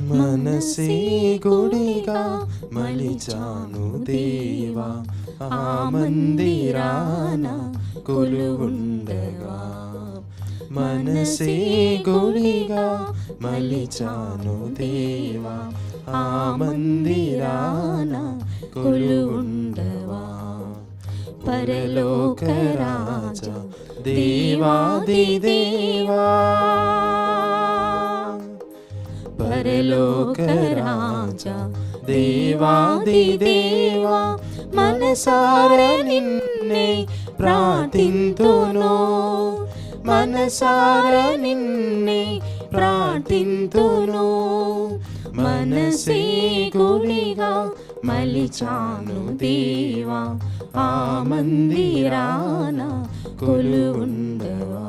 మనసే గుడిగా మలిచాను దేవా, ఆ మందిరాన కొలువుండగా. మనసే గుడిగా మలిచాను దేవా, ఆ మందిరాన కొలువుండవా. పరలోక రాజా దేవాది దేవా, పరలోక రాజా దేవాది దేవా, మనసార నిన్నే ప్రార్థింతును, మనసార నిన్నే ప్రార్థింతును. మనసే గుడిగా మలిచాను దేవా, ఆ మందిరాన కొలువుండవా.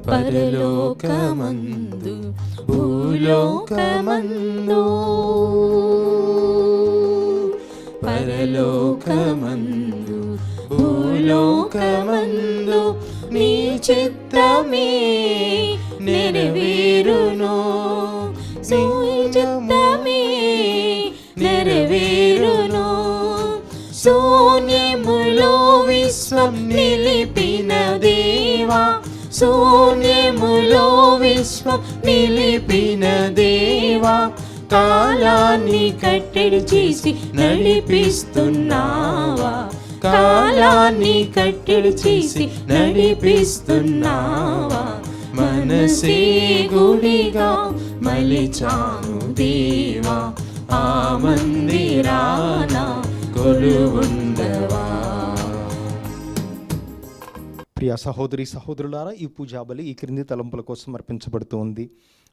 పరలోకమందు భూలోకమందు, పరలోకమందు భూలోకమందు నీ చిత్తమే నెరవేరును, నీ చిత్తమే నెరవేరును. శూన్యములో విశ్వం నిలిపిన దేవా, శూన్యములో విశ్వం నిలిపిన దేవా, కాలాన్ని కట్టడి చేసి నడిపిస్తున్నావా, కాలాన్ని కట్టడి చేసి నడిపిస్తున్నావా. మనసే గుడిగా మలిచాను దేవా, ఆ మందిరాన కొలువుండవా. ప్రియ సహోదరి సహోదరులారా, ఈ పూజాబలి ఈ క్రింది తలంపుల కోసం అర్పించబడుతూ ఉంది.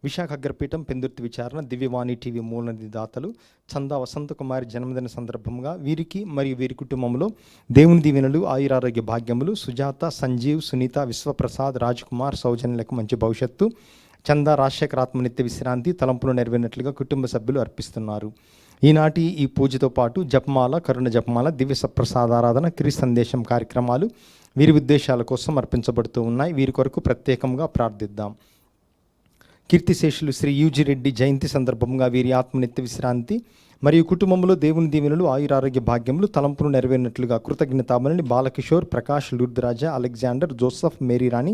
విశాఖ అగ్రపీఠం పెందుర్తి విచారణ దివ్యవాణి టీవీ మూలనిధి దాతలు చందా వసంత కుమారి జన్మదిన సందర్భంగా వీరికి మరియు వీరి కుటుంబంలో దేవుని దీవెనలు, ఆయురారోగ్య భాగ్యములు, సుజాత, సంజీవ్, సునీత, విశ్వప్రసాద్, రాజ్ కుమార్ సౌజన్యులకు మంచి భవిష్యత్తు, చందా రాజశేఖర్ ఆత్మనిత్య విశ్రాంతి తలంపులు నెరవేరినట్లుగా కుటుంబ సభ్యులు అర్పిస్తున్నారు. ఈనాటి ఈ పూజతో పాటు జపమాల, కరుణ జపమాల, దివ్య సప్రసాదారాధన, క్రీ సందేశం కార్యక్రమాలు వీరి ఉద్దేశాల కోసం అర్పించబడుతూ ఉన్నాయి. వీరి కొరకు ప్రత్యేకంగా ప్రార్థిద్దాం. కీర్తిశేషులు శ్రీ యూజీ రెడ్డి జయంతి సందర్భంగా వీరి ఆత్మనిత్య విశ్రాంతి మరియు కుటుంబంలో దేవుని దీవెనలు, ఆయురారోగ్య భాగ్యములు తలంపులు నెరవేరినట్లుగా కృతజ్ఞతాబలిని బాలకిషోర్, ప్రకాష్, లూర్ద్రాజ, అలెగ్జాండర్, జోసఫ్, మేరీరాణి,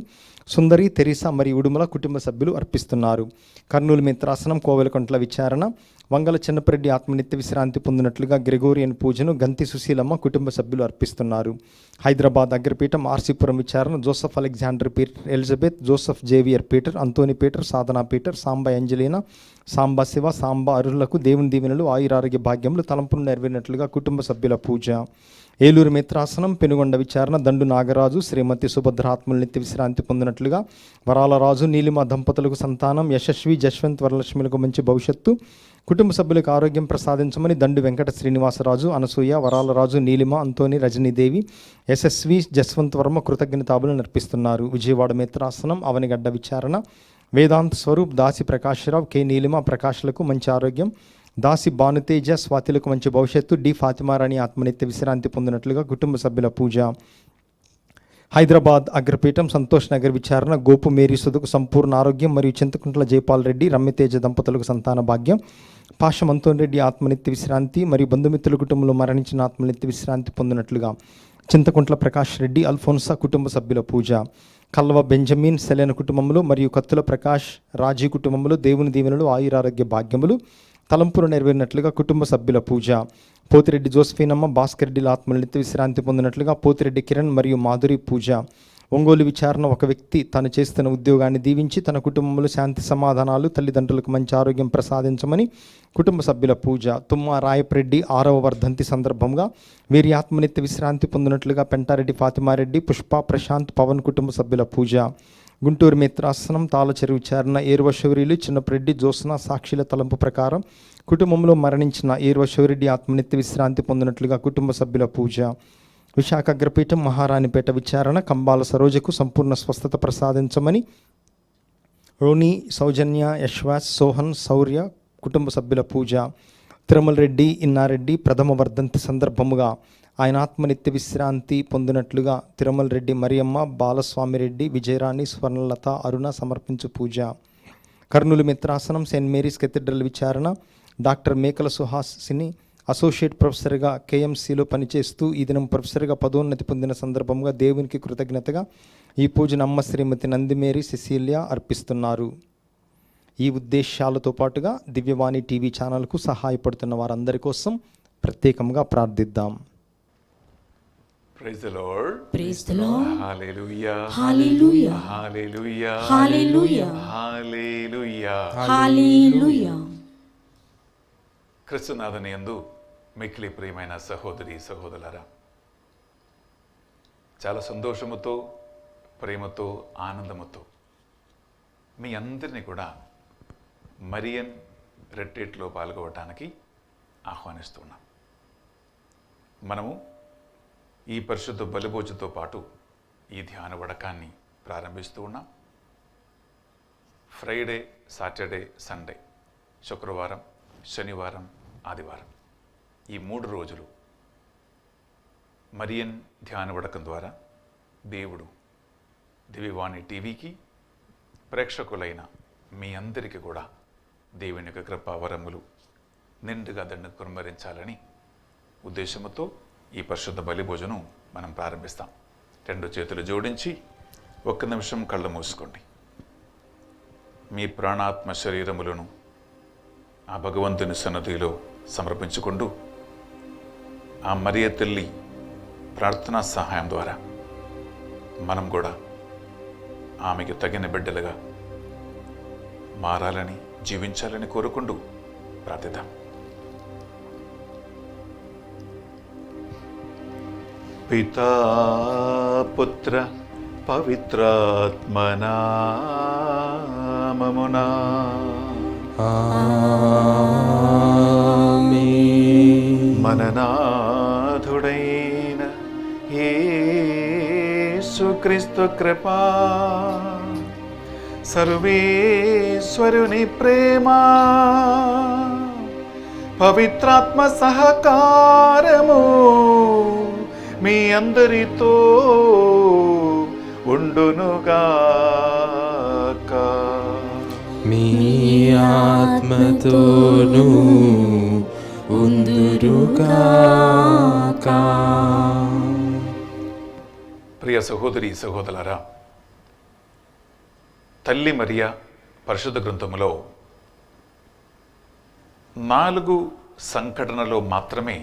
సుందరి, తెరీసా మరియు ఉడుమల కుటుంబ సభ్యులు అర్పిస్తున్నారు. కర్నూలు మిత్రాసనం కోవెలకొంట్ల విచారణ వంగల చిన్నపరెడ్డి ఆత్మనిత్య విశ్రాంతి పొందినట్లుగా గ్రెగోరియన్ పూజను గంతి సుశీలమ్మ కుటుంబ సభ్యులు అర్పిస్తున్నారు. హైదరాబాద్ అగ్రపీఠం ఆర్సీపురం విచారణ Joseph Alexander Peter, Elizabeth, Joseph Xavier Peter, Anthony Peter, Sadhana Peter, Samba Angelina, Samba Shiva, Samba అరులకు దేవుని దీవెనలు, ఆయురారోగ్య భాగ్యములు తలంపులు నెరవేరినట్లుగా కుటుంబ సభ్యుల పూజ. ఏలూరు మిత్రాసనం పెనుగొండ విచారణ దండు నాగరాజు, శ్రీమతి సుభద్ర ఆత్మల నిత్య విశ్రాంతి పొందినట్లుగా వరాల రాజు, నీలిమ దంపతులకు సంతానం, యశస్వి, జశ్వంత్, వరలక్ష్మిలకు మంచి భవిష్యత్తు, కుటుంబ సభ్యులకు ఆరోగ్యం ప్రసాదించమని దండు వెంకట శ్రీనివాసరాజు, అనసూయ, వరాలరాజు, నీలిమ, అంతోని, రజనీదేవి, యశస్వి, జస్వంత్ వర్మ కృతజ్ఞతాబులు నర్పిస్తున్నారు. విజయవాడ మిత్రాసనం అవనిగడ్డ విచారణ వేదాంత్ స్వరూప్, దాసి ప్రకాశ్రావు, కె నీలిమ, ప్రకాష్లకు మంచి ఆరోగ్యం, దాసి భానుతేజ, స్వాతిలకు మంచి భవిష్యత్తు, డి ఫాతిమారాణి ఆత్మనిత్య విశ్రాంతి పొందినట్లుగా కుటుంబ సభ్యుల పూజ. హైదరాబాద్ అగ్రపీఠం సంతోష్ నగర్ విచారణ గోపు మేరీ సుధకు సంపూర్ణ ఆరోగ్యం మరియు చింతకుంట్ల జైపాల్ రెడ్డి, రమ్యతేజ దంపతులకు సంతాన భాగ్యం, పాషం అంతోన్ రెడ్డి ఆత్మనిత్య విశ్రాంతి మరియు బంధుమిత్రుల కుటుంబంలో మరణించిన ఆత్మనిత్య విశ్రాంతి పొందినట్లుగా చింతకుంట్ల ప్రకాష్ రెడ్డి, అల్ఫోన్సా కుటుంబ సభ్యుల పూజ. కల్వ బెంజమిన్, సెలెన కుటుంబంలో మరియు కత్తుల ప్రకాష్, రాజీ కుటుంబంలో దేవుని దీవెనలు, ఆయురారోగ్య భాగ్యములు తలంపులు నెరవేరినట్లుగా కుటుంబ సభ్యుల పూజ. పోతిరెడ్డి జోస్ఫీనమ్మ, భాస్కర్ రెడ్డిల ఆత్మల నిత్య విశ్రాంతి పొందినట్లుగా పోతిరెడ్డి కిరణ్ మరియు మాధురి పూజ. ఒంగోలు విచారణ ఒక వ్యక్తి తాను చేస్తున్న ఉద్యోగాన్ని దీవించి తన కుటుంబంలో శాంతి సమాధానాలు, తల్లిదండ్రులకు మంచి ఆరోగ్యం ప్రసాదించమని కుటుంబ సభ్యుల పూజ. తుమ్మ రాయపరెడ్డి 6వ వర్ధంతి సందర్భంగా వీరి ఆత్మనిత్య విశ్రాంతి పొందినట్లుగా పెంటారెడ్డి ఫాతిమారెడ్డి, పుష్ప, ప్రశాంత్, పవన్ కుటుంబ సభ్యుల పూజ. గుంటూరు మిత్రాసనం తాళచెరు విచారణ ఏర్వశౌరీలు, చిన్నపరెడ్డి, జ్యోత్స్న సాక్షిల తలంపు ప్రకారం కుటుంబంలో మరణించిన ఏర్వశౌరెడ్డి ఆత్మనిత్య విశ్రాంతి పొందినట్లుగా కుటుంబ సభ్యుల పూజ. విశాఖ అగ్రపీఠం మహారాణిపేట విచారణ కంబాల సరోజకు సంపూర్ణ స్వస్థత ప్రసాదించమని రోని, సౌజన్య, యశ్వాస్, సోహన్, శౌర్య కుటుంబ సభ్యుల పూజ. తిరుమల రెడ్డి, ఇన్నారెడ్డి ప్రథమ వర్ధంతి సందర్భముగా ఆయన ఆత్మ నిత్య విశ్రాంతి పొందినట్లుగా తిరుమల రెడ్డి మరియమ్మ, బాలస్వామిరెడ్డి, విజయరాణి, స్వర్ణలత, అరుణ సమర్పించు పూజ. కర్నూలు మిత్రాసనం సెయింట్ మేరీస్ కెథీడ్రల్ విచారణ డాక్టర్ మేకల సుహాసిని అసోసియేట్ ప్రొఫెసర్గా కేఎంసీలో పనిచేస్తూ ఈ దినం ప్రొఫెసర్గా పదోన్నతి పొందిన సందర్భంగా దేవునికి కృతజ్ఞతగా ఈ పూజను అమ్మ శ్రీమతి నందిమేరి సెసిలియా అర్పిస్తున్నారు. ఈ ఉద్దేశాలతో పాటుగా దివ్యవాణి టీవీ ఛానల్కు సహాయపడుతున్న వారందరి కోసం ప్రత్యేకంగా ప్రార్థిద్దాం. Praise the Lord. Praise the Lord. Hallelujah. Hallelujah. Hallelujah. Hallelujah. Hallelujah. Hallelujah. క్రిస్తునాథుని యందు మిక్కిలి ప్రియమైన సహోదరి సహోదరులారా, చాలా సంతోషముతో, ప్రేమతో, ఆనందముతో మీ అందరినీ కూడా మరియన్ రెట్రీట్లో పాల్గొనడానికి ఆహ్వానిస్తున్నాం. మనము ఈ పరిశుద్ధ బలిభోజంతో పాటు ఈ ధ్యాన వడకాన్ని ప్రారంభిస్తూ ఉన్నాం. ఫ్రైడే, సాటర్డే, సండే, శుక్రవారం, శనివారం, ఆదివారం ఈ 3 రోజులు మరియన్ ధ్యాన వడకం ద్వారా దేవుడు దివ్యవాణి టీవీకి, ప్రేక్షకులైన మీ అందరికీ కూడా దేవుని యొక్క కృపా వరములు నిండుగా దండు కుమ్మరించాలని ఉద్దేశంతో ఈ పరిశుద్ధ బలిభోజనం మనం ప్రారంభిస్తాం. 2 చేతులు జోడించి 1 నిమిషం కళ్ళు మూసుకోండి. మీ ప్రాణాత్మ శరీరములను ఆ భగవంతుని సన్నిధిలో సమర్పించుకుంటూ ఆ మరియ తల్లి ప్రార్థనా సహాయం ద్వారా మనం కూడా ఆమెకు తగిన బిడ్డలుగా మారాలని, జీవించాలని కోరుకుంటూ ప్రార్థిద్దాం. పితా పుత్ర పవిత్రాత్మనామమునా మననాథుడైన యేసుక్రీస్తు కృపా, సర్వేశ్వరుని ప్రేమ, పవిత్రాత్మ సహకారము మీ అందరితో ఉండునుగాక. మీ ఆత్మతోనూ ఉందురుగాక. ప్రియ సహోదరి సహోదరులారా, తల్లి మరియా పరిశుద్ధ గ్రంథములో 4 సంఘటనలో మాత్రమే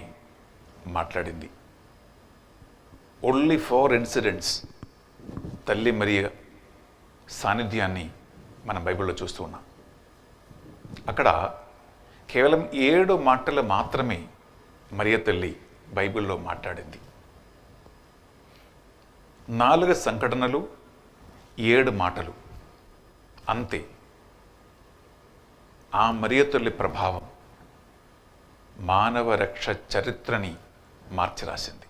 మాట్లాడింది. ఓన్లీ 4 ఇన్సిడెంట్స్ తల్లి మరియా సాన్నిధ్యాన్ని మనం బైబిల్లో చూస్తూ ఉన్నాం. అక్కడ కేవలం 7 మాటలు మాత్రమే మరియ తల్లి బైబిల్లో మాట్లాడింది. 4 సంఘటనలు, 7 మాటలు అంతే. ఆ మరియ తల్లి ప్రభావం మానవ రక్ష చరిత్రని మార్చిరాసింది.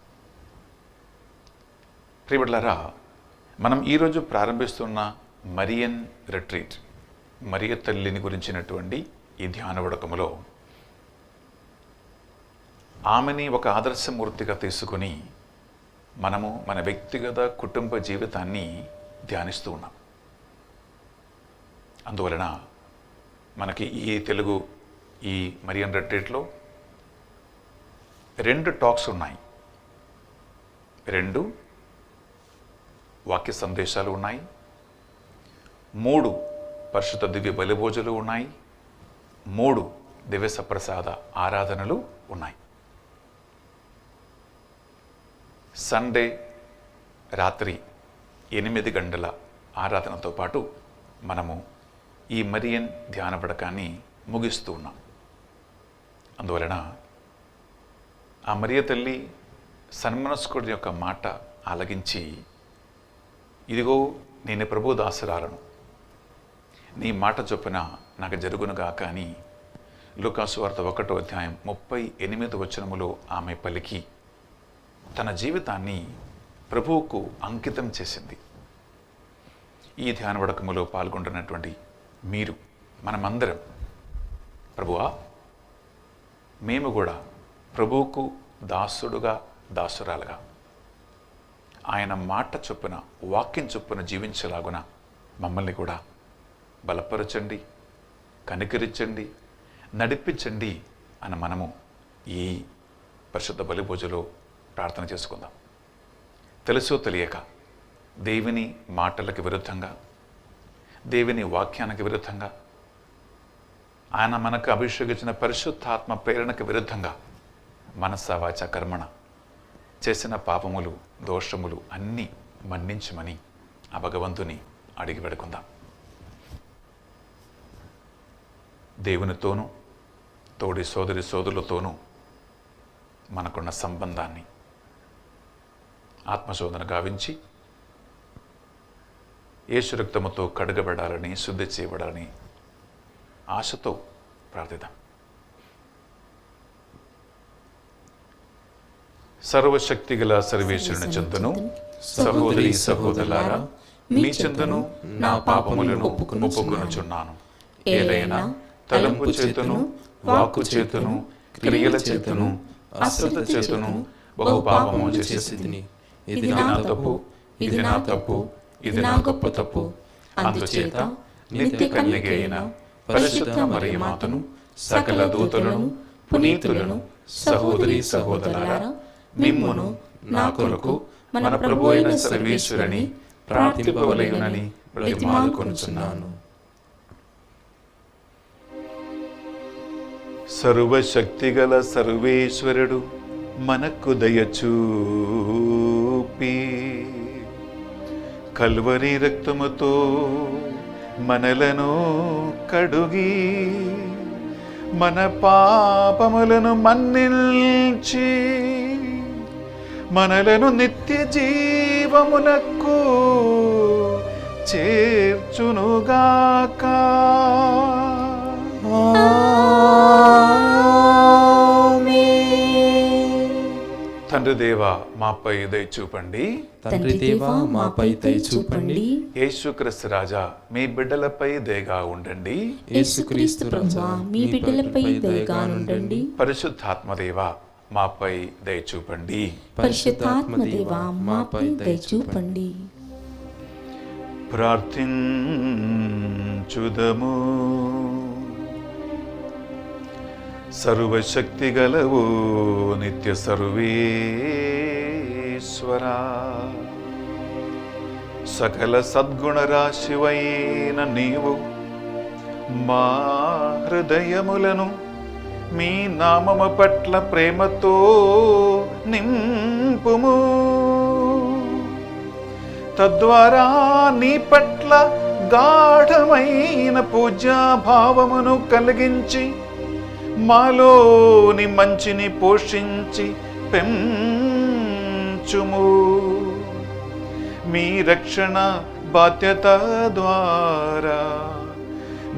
ప్రియబిడ్డలారా, మనం ఈరోజు ప్రారంభిస్తున్న మరియన్ రిట్రీట్, మరియ తల్లిని గురించినటువంటి ఈ ధ్యాన వడకములో ఆమెని ఒక ఆదర్శమూర్తిగా తీసుకుని మనము మన వ్యక్తిగత కుటుంబ జీవితాన్ని ధ్యానిస్తూ ఉన్నాం. అందువలన మనకి ఈ తెలుగు ఈ మరియన్ రిట్రీట్లో 2 టాక్స్ ఉన్నాయి, 2 వాక్య సందేశాలు ఉన్నాయి, 3 పరిశుద్ధ దివ్య బలిభోజనాలు ఉన్నాయి, 3 దివ్య సప్రసాద ఆరాధనలు ఉన్నాయి. సండే రాత్రి 8 గంటల ఆరాధనతో పాటు మనము ఈ మరియన్ ధ్యాన పడకాన్ని ముగిస్తూ ఉన్నాం. అందువలన ఆ మరియ తల్లి సన్మనస్కుడి యొక్క మాట ఆలగించి, ఇదిగో నేను ప్రభు దాసురాలను, నీ మాట చొప్పున నాకు జరుగునుగా కానీ లూకాసు వార్త 1వ అధ్యాయం 38వ వచనములో ఆమె పలికి తన జీవితాన్ని ప్రభువుకు అంకితం చేసింది. ఈ ధ్యాన వడకములో పాల్గొంటున్నటువంటి మీరు, మనమందరం, ప్రభువా మేము కూడా ప్రభువుకు దాసుడుగా, దాసురాలుగా ఆయన మాట చొప్పున, వాక్యం చొప్పున జీవించలాగున మమ్మల్ని కూడా బలపరచండి, కనికరించండి, నడిపించండి అని మనము ఈ పరిశుద్ధ బలి పూజలో ప్రార్థన చేసుకుందాం. తెలుసో తెలియక దేవుని మాటలకు విరుద్ధంగా, దేవుని వాక్యానికి విరుద్ధంగా, ఆయన మనకు అభిషేకించిన పరిశుద్ధాత్మ ప్రేరణకు విరుద్ధంగా మనస, వాచ, కర్మణ చేసిన పాపములు, దోషములు అన్నీ మన్నించమని ఆ భగవంతుని అడిగి పెడుకుందాం. దేవునితోనూ తోడి సోదరి సోదరులతోనూ మనకున్న సంబంధాన్ని ఆత్మశోధన గావించి యేసు రక్తముతో కడగబడాలని, శుద్ధి చేయబడాలని ఆశతో ప్రార్థిద్దాం. సర్వశక్తిగల సర్వేశ్వరుని చెందును, సహోదరి సహోదరులారా, మీ చెందును నా పాపములను ఒప్పుకొనుచున్నాను. ఏదైనా తలంపు చేతును, వాక్కు చేతును, క్రియల చేతును, అశ్రద్ధ చేతును బహు పాపము చేసేసితిని. ఇది నా తప్పు, ఇది నా తప్పు, ఇది నా గొప్ప తప్పు. అందుచేత నిత్య కన్యక అయిన పరిశుద్ధ మరియమాతను, సకల దూతలను, పునీతులను, సహోదరి సహోదరులారా, మిమ్మును నా కొరకు మన ప్రభు అయిన సర్వేశ్వరుని ప్రార్థింపవలెనని బ్రతిమాలుకొనుచున్నాను. సర్వశక్తిగల సర్వేశ్వరుడు మనకు దయచూపి కల్వరి రక్తముతో మనలను కడుగి మన పాపములను మన్నించి మనలను నిత్య జీవమునకు చేర్చునుగాక. తండ్రి దేవా మాపై దయ చూపండి. తండ్రి దేవా మాపై దయ చూపండి. యేసుక్రీస్తు రాజా మీ బిడ్డలపై దయగా ఉండండి. యేసుక్రీస్తు ప్రభువా మీ బిడ్డలపై దయగా ఉండండి. పరిశుద్ధాత్మ దేవా మాపై దయ చూపండి. పరిశుద్ధాత్మ దేవా మాపై దయ చూపండి. ప్రార్థించుదము. సర్వశక్తి గలవు నిత్య సర్వేశ్వరా, సకల సద్గుణ రాశివైన నీవు మా హృదయములను మీ నామము పట్ల ప్రేమతో నింపుము. తద్వారా నీ పట్ల గాఢమైన పూజాభావమును కలిగించి మాలోని మంచిని పోషించి పెంచుము. మీ రక్షణ బాధ్యత ద్వారా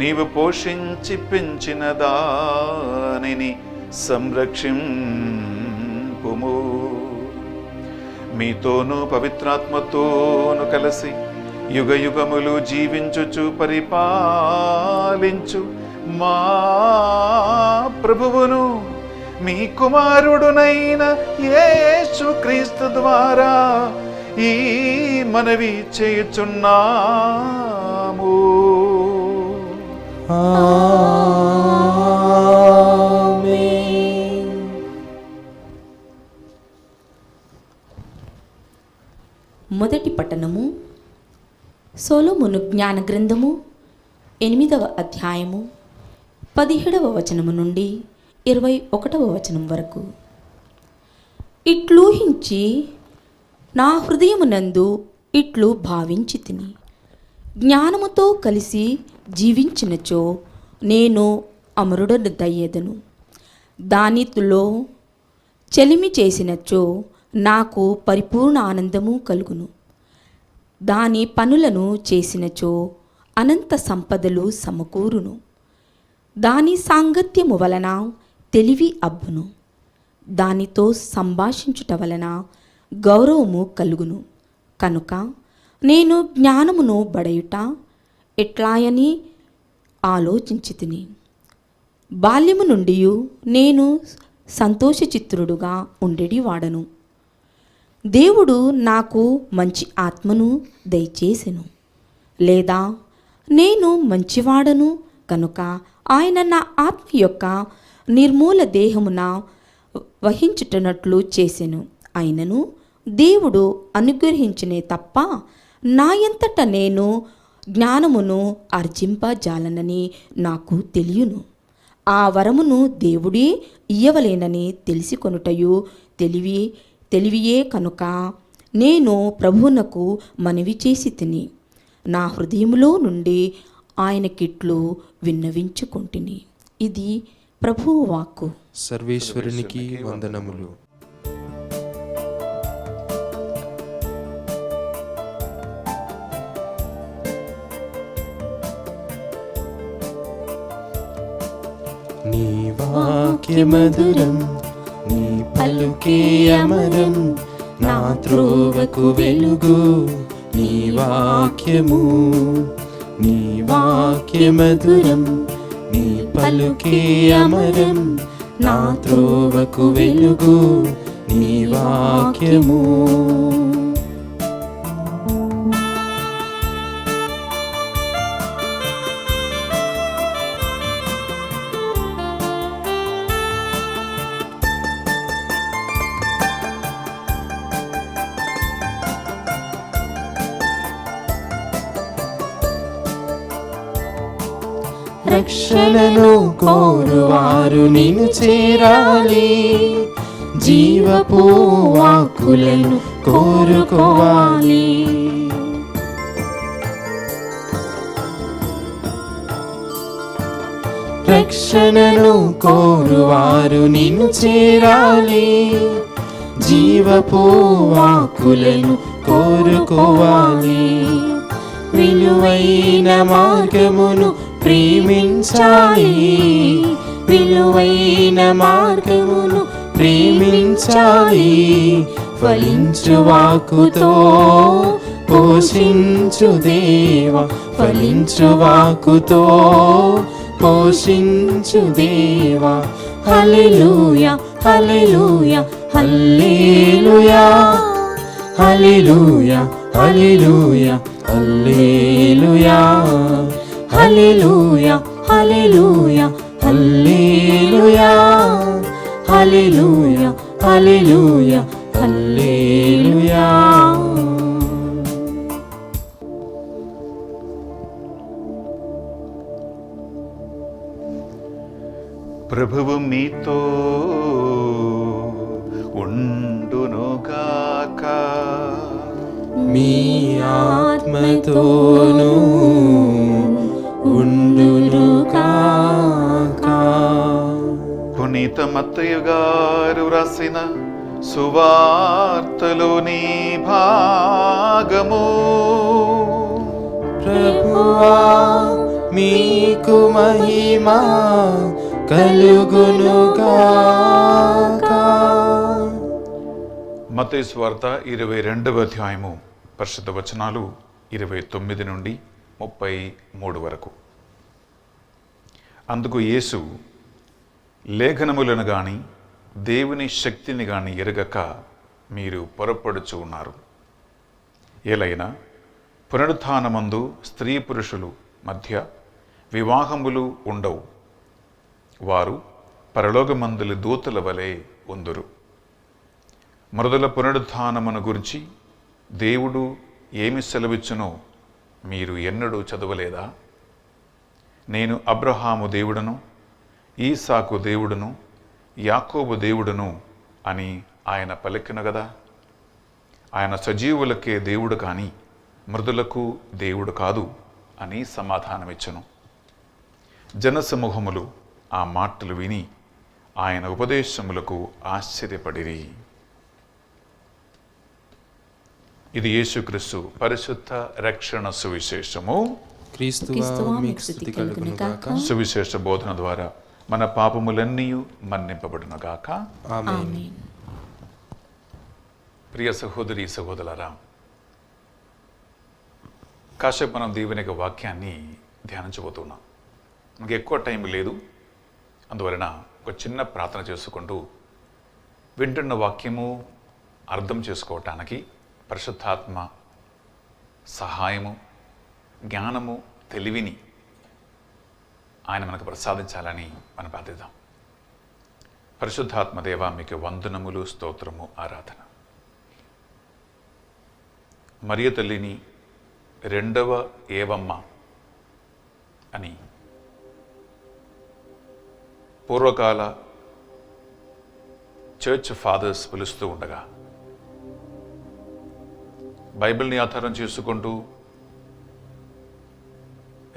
నీవు పోషించి పెంచిన దానిని సంరక్షింపుము. మీతోనూ పవిత్రాత్మతోను కలిసి యుగ యుగములు జీవించుచు పరిపాలించు మా ప్రభువును మీ కుమారుడునైన యేసుక్రీస్తు ద్వారా ఈ మనవి చేయుచున్నాము. ఆమేన్. మొదటి పట్టణము సొలొమోను జ్ఞాన గ్రంథము 8వ అధ్యాయము 17వ వచనము నుండి 21వ వచనం వరకు. ఇట్లూహించి నా హృదయమునందు ఇట్లు భావించి తిని, జ్ఞానముతో కలిసి జీవించినచో నేను అమరుడను దయ్యెదను. దానిలో చెలిమి చేసినచో నాకు పరిపూర్ణ ఆనందము కలుగును. దాని పనులను చేసినచో అనంత సంపదలు సమకూరును. దాని సాంగత్యము వలన తెలివి అబ్బును. దానితో సంభాషించుట వలన గౌరవము కలుగును. కనుక నేను జ్ఞానమును బడయుట ఎట్లాయని ఆలోచించితిని. బాల్యము నుండి నేను సంతోషచిత్తుడుగా ఉండేవాడను. దేవుడు నాకు మంచి ఆత్మను దయచేసెను. లేదా నేను మంచివాడను కనుక ఆయన నా ఆత్మ యొక్క నిర్మూల దేహమున వహించుటనట్లు చేసెను. అయినను దేవుడు అనుగ్రహించినే తప్ప నాయంతట నేను జ్ఞానమును ఆర్జింపజాలనని నాకు తెలియను. ఆ వరమును దేవుడే ఇయ్యవలేనని తెలిసికొనుటయు తెలివియే కనుక నేను ప్రభువునకు మనవి చేసి తిని నా హృదయములో నుండి ఆయనకిట్లు విన్నవించుకొంటిని. ఇది ప్రభువు వాక్కు. సర్వేశ్వరునికి వందనములు. నీ వాక్య మధురం, నీ పలుకే అమరం, నా త్రోవకు వెలుగు నీ వాక్యము. నీ వాక్య మధురం, నీ పలుకే అమరం, నా త్రోవకు వెలుగు నీ వాక్యము. రక్షణను కోరువారు నిన్ను చేరాలి, జీవపు వాక్కులను కోరుకోవాలి. రక్షణను కోరువారు నిన్ను చేరాలి, జీవపు వాక్కులను కోరుకోవాలి. విలువైన మార్గమును ప్రేమించాలి, విలువైన మార్గమును ప్రేమించాలి. ఫలించు వాక్కుతో పోషించు దేవా, ఫలించు వాక్కుతో పోషించు దేవా. హల్లెలూయా hallelujah hallelujah hallelujah hallelujah hallelujah hallelujah hallelujah hallelujah hallelujah hallelujah హల్లెలూయా. ప్రభువు మీతో ఉండునుగాక. మీ ఆత్మతోనూ ఉండునుగాక. పునీత మత్తయి గారు రాసిన సువార్తలోని భాగము. ప్రభువా మీకు మహిమ కలుగునుగాక. మత్తయి సువార్త 22వ అధ్యాయము పరిశుద్ధ వచనాలు 29 నుండి 33 వరకు. అందుకు యేసు, లేఖనములను గాని దేవుని శక్తిని గాని ఎరగక మీరు పొరపడుచు ఉన్నారు. ఏలైనా పునరుత్థానమందు స్త్రీ పురుషులు మధ్య వివాహములు ఉండవు, వారు పరలోకమందుల దూతల వలె ఉందురు. మృదుల పునరుత్థానమును గురించి దేవుడు ఏమి సెలవిచ్చునో మీరు ఎన్నడూ చదవలేదా? నేను అబ్రహాము దేవుడను, ఈసాకు దేవుడును, యాకోబు దేవుడును అని ఆయన పలికిన గదా. ఆయన సజీవులకే దేవుడు కానీ మృదులకు దేవుడు కాదు అని సమాధానమిచ్చును. జనసమూహములు ఆ మాటలు విని ఆయన ఉపదేశములకు ఆశ్చర్యపడిరి. ఇది యేసుక్రీస్తు పరిశుద్ధ రక్షణ సువిశేషము. క్రీస్తువా మీకు స్తుతి కలుగునుగాక. సువిశేష బోధన ద్వారా మన పాపములన్నీ మన్నింపబడునుగాక. ఆమేన్. ఆమేన్. ప్రియ సహోదరి సహోదరులారా, కాసేపు మనం దేవుని యొక్క వాక్యాన్ని ధ్యానించబోతున్నాం. మనకి ఎక్కువ టైం లేదు, అందువలన ఒక చిన్న ప్రార్థన చేసుకుంటూ వింటున్న వాక్యము అర్థం చేసుకోవటానికి పరిశుద్ధాత్మ సహాయము, జ్ఞానము, తెలివిని ఆయన మనకు ప్రసాదించాలని మనం ప్రార్థిద్దాం. పరిశుద్ధాత్మ దేవ, మీకు వందనములు, స్తోత్రము, ఆరాధన. మరియ తల్లిని రెండవ ఏవమ్మ అని పూర్వకాల చర్చ్ ఫాదర్స్ పిలుస్తూ ఉండగా, బైబిల్ని ఆధారం చేసుకుంటూ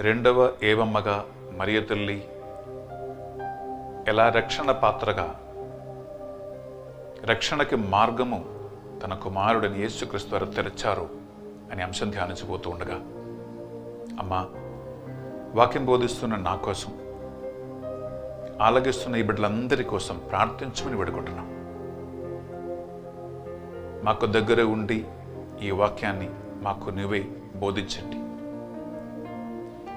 రెండవ ఏవమ్మగా మరియ తల్లి ఎలా రక్షణ పాత్రగా, రక్షణకి మార్గము తన కుమారుడిని యేసుక్రీస్తు వారు తెరచారు అనే అంశం ధ్యానించబోతూ ఉండగా, అమ్మా, వాక్యం బోధిస్తున్న నా కోసం, ఆలగిస్తున్న ఈ బిడ్డలందరి కోసం ప్రార్థించమని వేడుకుంటున్నాం. మాకు దగ్గర ఉండి ఈ వాక్యాన్ని మాకు నువ్వే బోధించండి.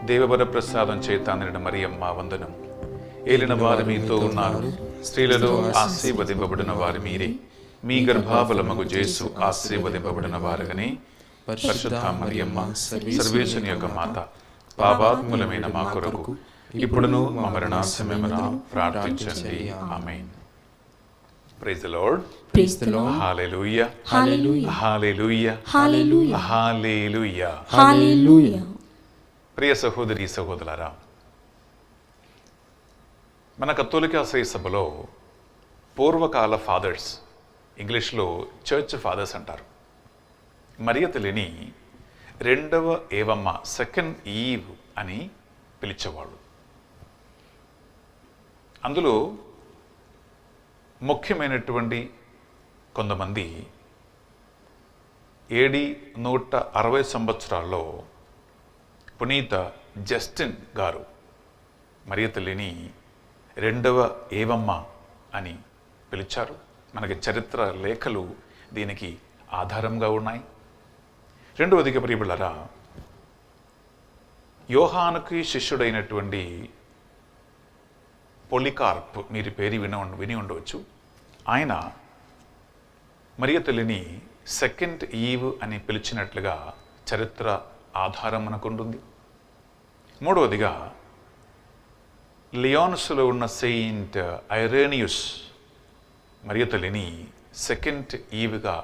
దేవవర ప్రసాదం చేత నిండిన మరియమ్మ వందనం. ఏలిన వారు మీతో ఉన్నారు, స్త్రీలలో ఆశీర్వదింపబడిన వారు మీరే, మీ గర్భాఫలమగు యేసు ఆశీర్వదింపబడిన వారుగానే. పరిశుద్ధ మరియమ్మ, సర్వేశ్వరుని యొక్క మాత, పాపాత్ములమైన మా కొరకు ఇప్పుడును మా మరణ సమయమున ప్రార్థించండి. ఆమేన్. Praise the lord. Praise the Lord. Hallelujah, Hallelujah. Hallelujah, Hallelujah. Hallelujah. Hallelujah. ప్రియ సహోదరి సహోదరులారా, మన కథోలిక శ్రీ సభలో పూర్వకాల ఫాదర్స్, ఇంగ్లీష్లో చర్చ్ ఫాదర్స్ అంటారు, మరియ తల్లిని రెండవ ఏవమ్మ, సెకండ్ ఈవ్ అని పిలిచేవాళ్ళు. అందులో ముఖ్యమైనటువంటి కొంతమంది ఏడి 160 సంవత్సరాల్లో పునీత జస్టిన్ గారు మరియ తల్లిని రెండవ ఏవమ్మ అని పిలిచారు. మనకి చరిత్ర లేఖలు దీనికి ఆధారంగా ఉన్నాయి. రెండవదిగా ప్రియబిళ్ళారా, యోహానుకి శిష్యుడైనటువంటి పొలికార్ప్, మీరు పేరు విని ఉండవచ్చు. ఆయన మరియ తల్లిని సెకండ్ ఈవ్ అని పిలిచినట్లుగా చరిత్ర ఆధారం మనకుంటుంది. మూడవదిగా లియాన్స్లో ఉన్న సెయింట్ ఐరేనియస్ మరియ తల్లిని సెకండ్ ఈవ్గా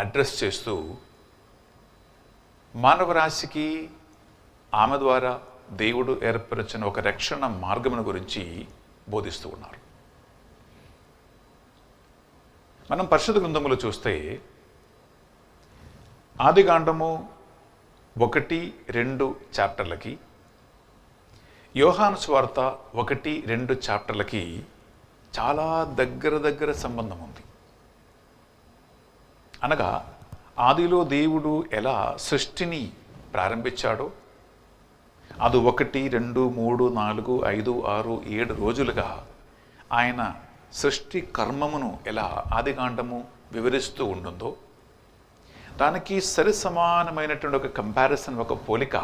అడ్రస్ చేస్తూ మానవరాశికి ఆమె ద్వారా దేవుడు ఏర్పరిచిన ఒక రక్షణ మార్గమును గురించి బోధిస్తూ ఉన్నారు. మనం పరిశుద్ధ గ్రంథములో చూస్తే ఆదికాండము 1-2 చాప్టర్లకి, యోహాను సువార్త 1-2 చాప్టర్లకి చాలా దగ్గర సంబంధం ఉంది. అనగా ఆదిలో దేవుడు ఎలా సృష్టిని ప్రారంభించాడో, అది 1, 2, 3, 4, 5, 6, 7 రోజులుగా ఆయన సృష్టి కర్మమును ఎలా ఆదికాండము వివరిస్తూ ఉంటుందో, దానికి సరి సమానమైనటువంటి ఒక కంపారిజన్, ఒక పోలిక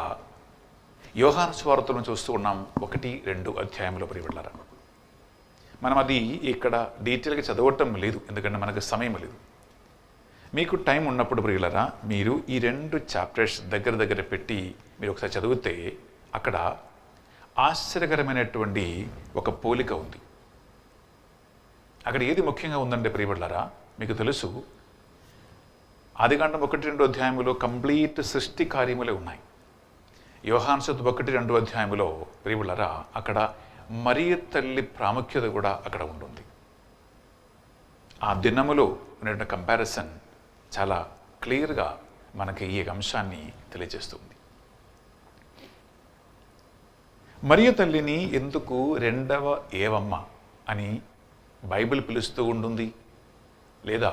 యోహాను సువార్తను చూస్తూ ఉన్నాం 1-2 అధ్యాయంలో. ప్రియబిడ్డలారా, మనం అది ఇక్కడ డీటెయిల్గా చదవటం లేదు, ఎందుకంటే మనకు సమయం లేదు. మీకు టైం ఉన్నప్పుడు ప్రియులరా, మీరు ఈ 2 చాప్టర్స్ దగ్గర పెట్టి మీరు ఒకసారి చదివితే అక్కడ ఆశ్చర్యకరమైనటువంటి ఒక పోలిక ఉంది. అక్కడ ఏది ముఖ్యంగా ఉందంటే ప్రియబిడ్డలారా, మీకు తెలుసు, ఆదికాండం 1-2 అధ్యాయములో కంప్లీట్ సృష్టి కార్యములే ఉన్నాయి. యోహాను సువార్త 1-2 అధ్యాయములో ప్రియబిడ్డలారా అక్కడ మరియ తల్లి ప్రాముఖ్యత కూడా అక్కడ ఉంటుంది. ఆ దినములో ఉన్న కంపారిజన్ చాలా క్లియర్గా మనకి ఈ అంశాన్ని తెలియజేస్తుంది. మరియ తల్లిని ఎందుకు రెండవ ఏవమ్మ అని బైబిల్ పిలుస్తూ ఉంటుంది, లేదా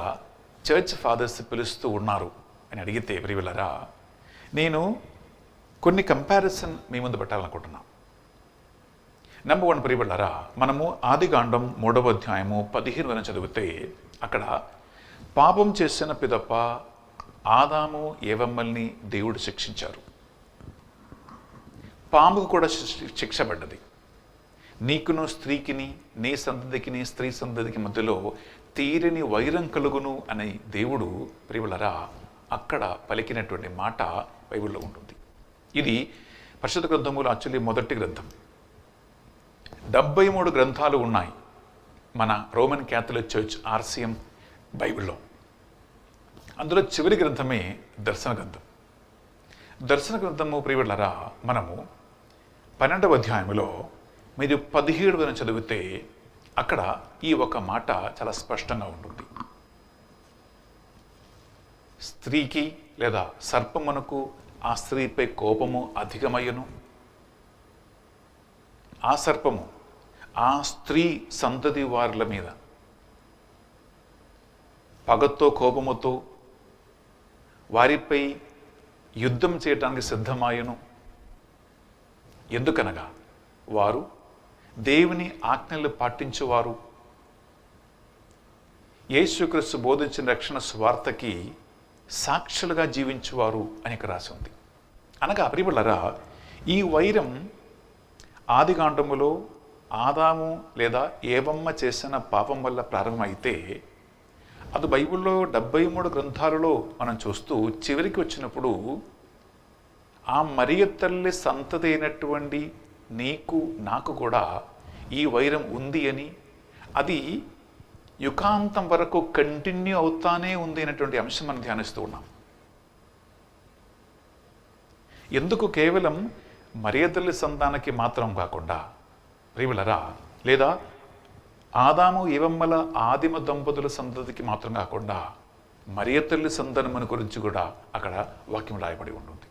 చర్చ్ ఫాదర్స్ పిలుస్తూ ఉన్నారు అని అడిగితే ప్రియబిడ్డలారా, నేను కొన్ని కంపారిజన్ మీ ముందు పెట్టాలనుకుంటున్నాను. నెంబర్ 1 ప్రియబిడ్డారా, మనము ఆదికాండం 3వ అధ్యాయము 15 చదివితే అక్కడ పాపం చేసిన పిదప ఆదాము ఏవమ్మల్ని దేవుడు శిక్షించారు. పాముకు కూడా శిక్ష పడ్డది. నీకును స్త్రీకిని, నీ సంతతికిని స్త్రీ సంతతికి మధ్యలో తీరని వైరం కలుగును అనే దేవుడు ప్రియబిడ్డారా అక్కడ పలికినటువంటి మాట బైబిల్లో ఉంటుంది. ఇది పరిశుద్ధ గ్రంథములో యాక్చువల్లీ మొదటి గ్రంథం. 73 గ్రంథాలు ఉన్నాయి మన రోమన్ క్యాథలిక్ చర్చ్ RCM బైబిల్లో. అందులో చివరి గ్రంథమే దర్శన గ్రంథం. దర్శన గ్రంథము ప్రియబిడ్డారా మనము 12వ అధ్యాయంలో మీరు 17వ చదివితే అక్కడ ఈ ఒక మాట చాలా స్పష్టంగా ఉంటుంది. స్త్రీకి లేదా సర్పమునకు ఆ స్త్రీపై కోపము అధికమయ్యను. ఆ సర్పము ఆ స్త్రీ సంతతి వారుల మీద పగతో కోపముతో వారిపై యుద్ధం చేయడానికి సిద్ధమాయను. ఎందుకనగా వారు దేవుని ఆజ్ఞలు పాటించేవారు, యేసుక్రీస్తు బోధించిన రక్షణ స్వార్థకి సాక్షులుగా జీవించేవారు అని ఇక్కడ రాసి ఉంది. అనగా ప్రియబిడ్డారా ఈ వైరం ఆదికాండములో ఆదాము లేదా ఏవమ్మ చేసిన పాపం వల్ల ప్రారంభమైతే అది బైబిల్లో 73 గ్రంథాలలో మనం చూస్తూ చివరికి వచ్చినప్పుడు ఆ మరియ తల్లి సంతతి అయినటువంటి నీకు నాకు కూడా ఈ వైరం ఉంది అని, అది యుగాంతం వరకు కంటిన్యూ అవుతానే ఉంది అనేటువంటి అంశం మనం ధ్యానిస్తూ ఉన్నాం. ఎందుకు కేవలం మరియ తల్లి సంతానానికి మాత్రం కాకుండా ప్రియబిడ్డారా లేదా ఆదాము ఏవమ్మల ఆదిమ దంపతుల సంతతికి మాత్రం కాకుండా మరియ తల్లి సంతానముని గురించి కూడా అక్కడ వాక్యం రాయబడి ఉంటుంది.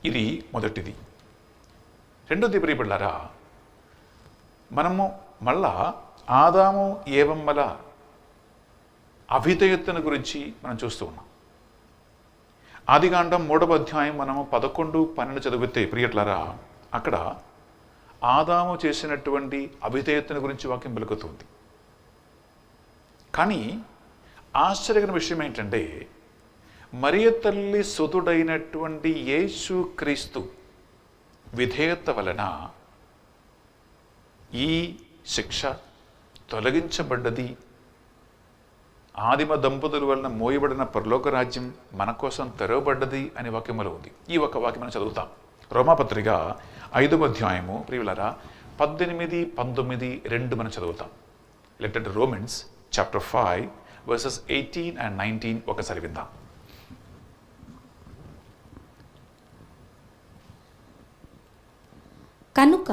ఇది మొదటిది. రెండోది ప్రియబిడ్డారా మనము మళ్ళా ఆదాము ఏవమ్మల అవిధేయతను గురించి మనం చూస్తూ ఉన్నాం. ఆదికాండం 3వ అధ్యాయం మనము 11, 12 చదివితే ప్రియట్లారా అక్కడ ఆదాము చేసినటువంటి అవిధేయతను గురించి వాక్యం పలుకుతుంది. కానీ ఆశ్చర్యకరమైన విషయం ఏంటంటే మరియ తల్లి సుతుడైనటువంటి యేసు క్రీస్తు విధేయత వలన ఈ శిక్ష తొలగించబడ్డది. ఆదిమ దంపతుల వలన మోయబడిన పరలోక రాజ్యం మన కోసం తెరవబడ్డది అనే వాక్యములో ఉంది. ఈ ఒక వాక్యం మనం చదువుతాం. రోమాపత్రిక 5వ అధ్యాయము ప్రియులారా 18, 19, 2 మనం చదువుతాం. Letter to Romans chapter 5 verses 18 and 19 ఒకసారి విందాం. కనుక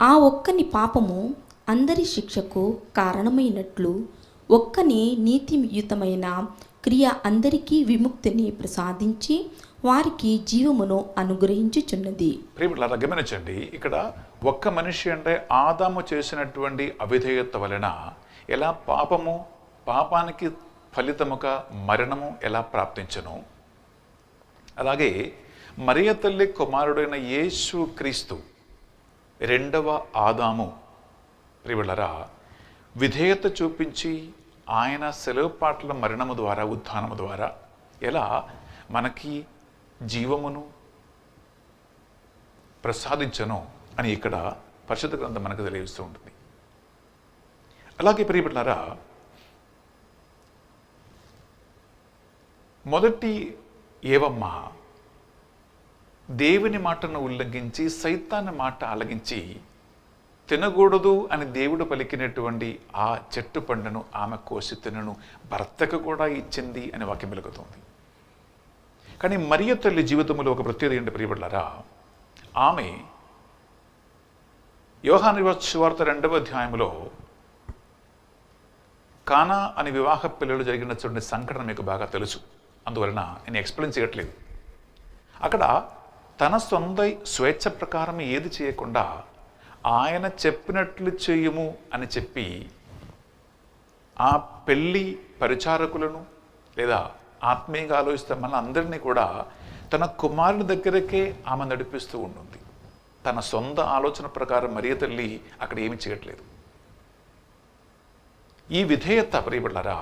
ఆ ఒక్కని పాపము అందరి శిక్షకు కారణమైనట్లు ఒక్కని నీతియుతమైన క్రియ అందరికీ విముక్తిని ప్రసాదించి వారికి జీవమును అనుగ్రహించుచున్నది. ప్రియబిడ్డలారా గమనించండి, ఇక్కడ ఒక్క మనిషి అంటే ఆదాము చేసినటువంటి అవిధేయత వలన ఎలా పాపానికి ఫలితముగా మరణము ఎలా ప్రాప్తించను, అలాగే మరియ తల్లి కుమారుడైన యేసు క్రీస్తు రెండవ ఆదాము ప్రియబిడ్డలారా విధేయత చూపించి ఆయన సెలవుపాట్ల మరణము ద్వారా ఉత్థానము ద్వారా ఎలా మనకి జీవమును ప్రసాదించను అని ఇక్కడ పరిశుద్ధ గ్రంథం మనకు తెలియజేస్తూ ఉంటుంది. అలాగే ప్రియబిడ్డలారా మొదటి ఏవమ్మ దేవుని మాటను ఉల్లంఘించి సైతాన్ని మాట అలగించి తినకూడదు అని దేవుడు పలికినటువంటి ఆ చెట్టు పండును ఆమె కోసి తినను భర్తకు కూడా ఇచ్చింది అని వాక్యం వెలుగుతుంది. కానీ మరియ తల్లి జీవితంలో ఒక ప్రత్యేకత ఏంటి ప్రియబిడ్డలారా, ఆమె యోహాను సువార్త 2వ అధ్యాయంలో కానా అని వివాహ పిల్లలు జరిగినటువంటి సంఘటన మీకు బాగా తెలుసు, అందువలన నేను ఎక్స్ప్లెయిన్ చేయట్లేదు. అక్కడ తన సొంత స్వేచ్ఛ ప్రకారం ఏది చేయకుండా ఆయన చెప్పినట్లు చేయము అని చెప్పి ఆ పెళ్ళి పరిచారకులను లేదా ఆత్మీయంగా ఆలోచిస్తే మన అందరినీ కూడా తన కుమారుని దగ్గరకే ఆమె నడిపిస్తూ ఉంటుంది. తన సొంత ఆలోచన ప్రకారం మరియ తల్లి అక్కడ ఏమి చేయట్లేదు. ఈ విధేయత ప్రియబిడ్డలారా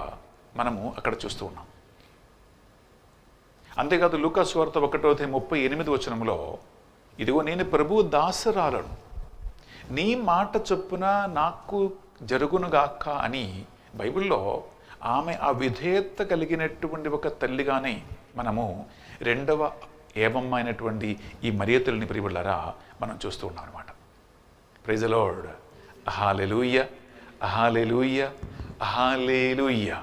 మనము అక్కడ చూస్తూ ఉన్నాం. అంతేకాదు లూకా సువార్త 1:38 ఇదిగో నేను ప్రభువు దాసరాలను, నీ మాట చొప్పున నాకు జరుగునుగాక అని బైబిల్లో ఆమె ఆ విధేయత కలిగినటువంటి ఒక తల్లిగానే మనము రెండవ ఏవమ్మ అయినటువంటి ఈ మరియ తల్లిని ప్రియబిడ్డలారా మనం చూస్తూ ఉన్నాం అనమాట. Praise the Lord. Hallelujah, hallelujah, hallelujah.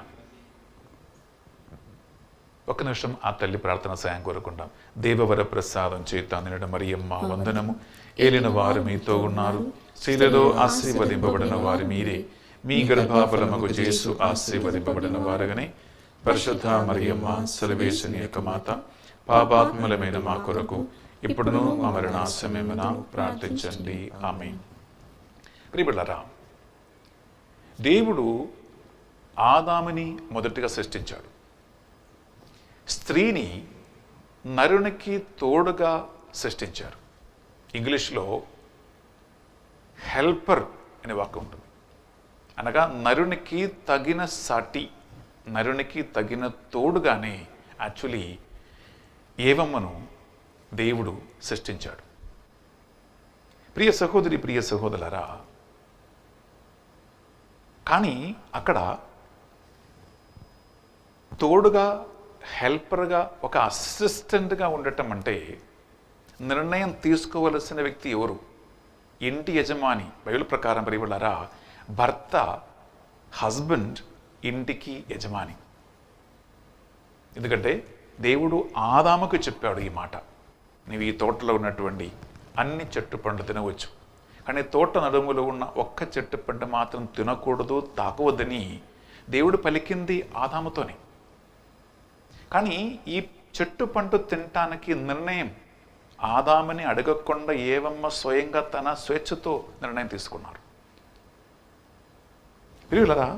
ఒక నిమిషం ఆ తల్లి ప్రార్థన సాయం కోరుకుంటాం. దేవవర ప్రసాదం చేత నిండిన మరియమ్మ వందనము, ఏలిన వారు మీతో ఉన్నారు, స్త్రీలలో ఆశీర్వదింపబడిన వారు మీరే, మీ గర్భఫలముగు యేసు ఆశీర్వదింపబడిన వారుగానే. పరిశుద్ధ మరియమ్మ సర్వేశ్వరుని యొక్క మాత, పాపాత్ములమైన మా కొరకు ఇప్పుడును మా మరణ సమయమున ప్రార్థించండి. ఆమేన్. ప్రియబిడ్డలారా, దేవుడు ఆదాముని మొదటిగా సృష్టించాడు. స్త్రీని నరునికి తోడుగా సృష్టించారు. ఇంగ్లీష్లో హెల్పర్ అనే వాక్యం ఉంటుంది. అనగా నరునికి తగిన సాటి, నరునికి తగిన తోడుగానే యాక్చువల్లీ ఏవమ్మను దేవుడు సృష్టించాడు. ప్రియ సహోదరి, ప్రియ సహోదరులారా, కానీ అక్కడ తోడుగా, హెల్పర్గా, ఒక అసిస్టెంట్గా ఉండటం అంటే నిర్ణయం తీసుకోవలసిన వ్యక్తి ఎవరు? ఇంటి యజమాని. బైబిల్ ప్రకారం ప్రియబిడ్డలారా, భర్త, హస్బెండ్ ఇంటికి యజమాని. ఎందుకంటే దేవుడు ఆదాముకు చెప్పాడు ఈ మాట, నీవు ఈ తోటలో ఉన్నటువంటి అన్ని చెట్టు పండ్లు తినవచ్చు, కానీ తోట నడుములో ఉన్న ఒక్క చెట్టు పండు మాత్రం తినకూడదు, తాకవద్దని దేవుడు పలికింది ఆదాముతోనే. కానీ ఈ చెట్టు పండు తినటానికి నిర్ణయం ఆదాముని అడగకుండా ఏవమ్మ స్వయంగా తన స్వేచ్ఛతో నిర్ణయం తీసుకున్నారు. ప్రియులారా,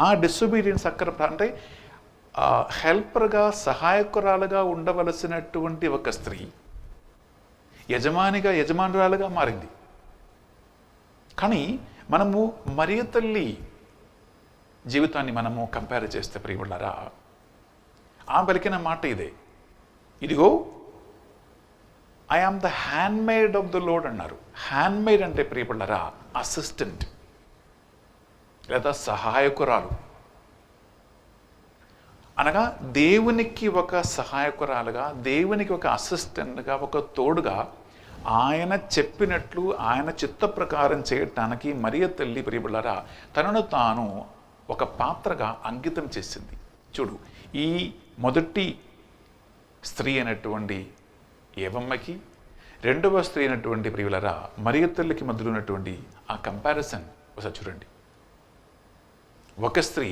ఆ డిసొబీడియన్స్ అక్కడ అంటే హెల్పర్గా, సహాయకురాలుగా ఉండవలసినటువంటి ఒక స్త్రీ యజమానిగా, యజమానురాలుగా మారింది. కానీ మనము మరియ తల్లి జీవితాన్ని మనము కంపేర్ చేస్తే ప్రియబిడ్డలారా, ఆ పలికిన మాట ఇదే, ఇదిగో I am the handmaid of the Lord అన్నారు. హ్యాండ్మేడ్ అంటే ప్రియబిడ్డలారా అసిస్టెంట్ లేదా సహాయకురాలు. అనగా దేవునికి ఒక సహాయకురాలుగా, దేవునికి ఒక అసిస్టెంట్గా, ఒక తోడుగా ఆయన చెప్పినట్లు ఆయన చిత్త ప్రకారం చేయటానికి మరియ తల్లి ప్రియబిడ్డలారా తనను తాను ఒక పాత్రగా అంకితం చేసింది. చూడు, ఈ మొదటి స్త్రీ అయినటువంటి ఏవమ్మకి, రెండవ స్త్రీ అయినటువంటి ప్రియులరా మరియ తల్లికి మధ్యలో ఉన్నటువంటి ఆ కంపారిజన్ ఒకసారి చూడండి. ఒక స్త్రీ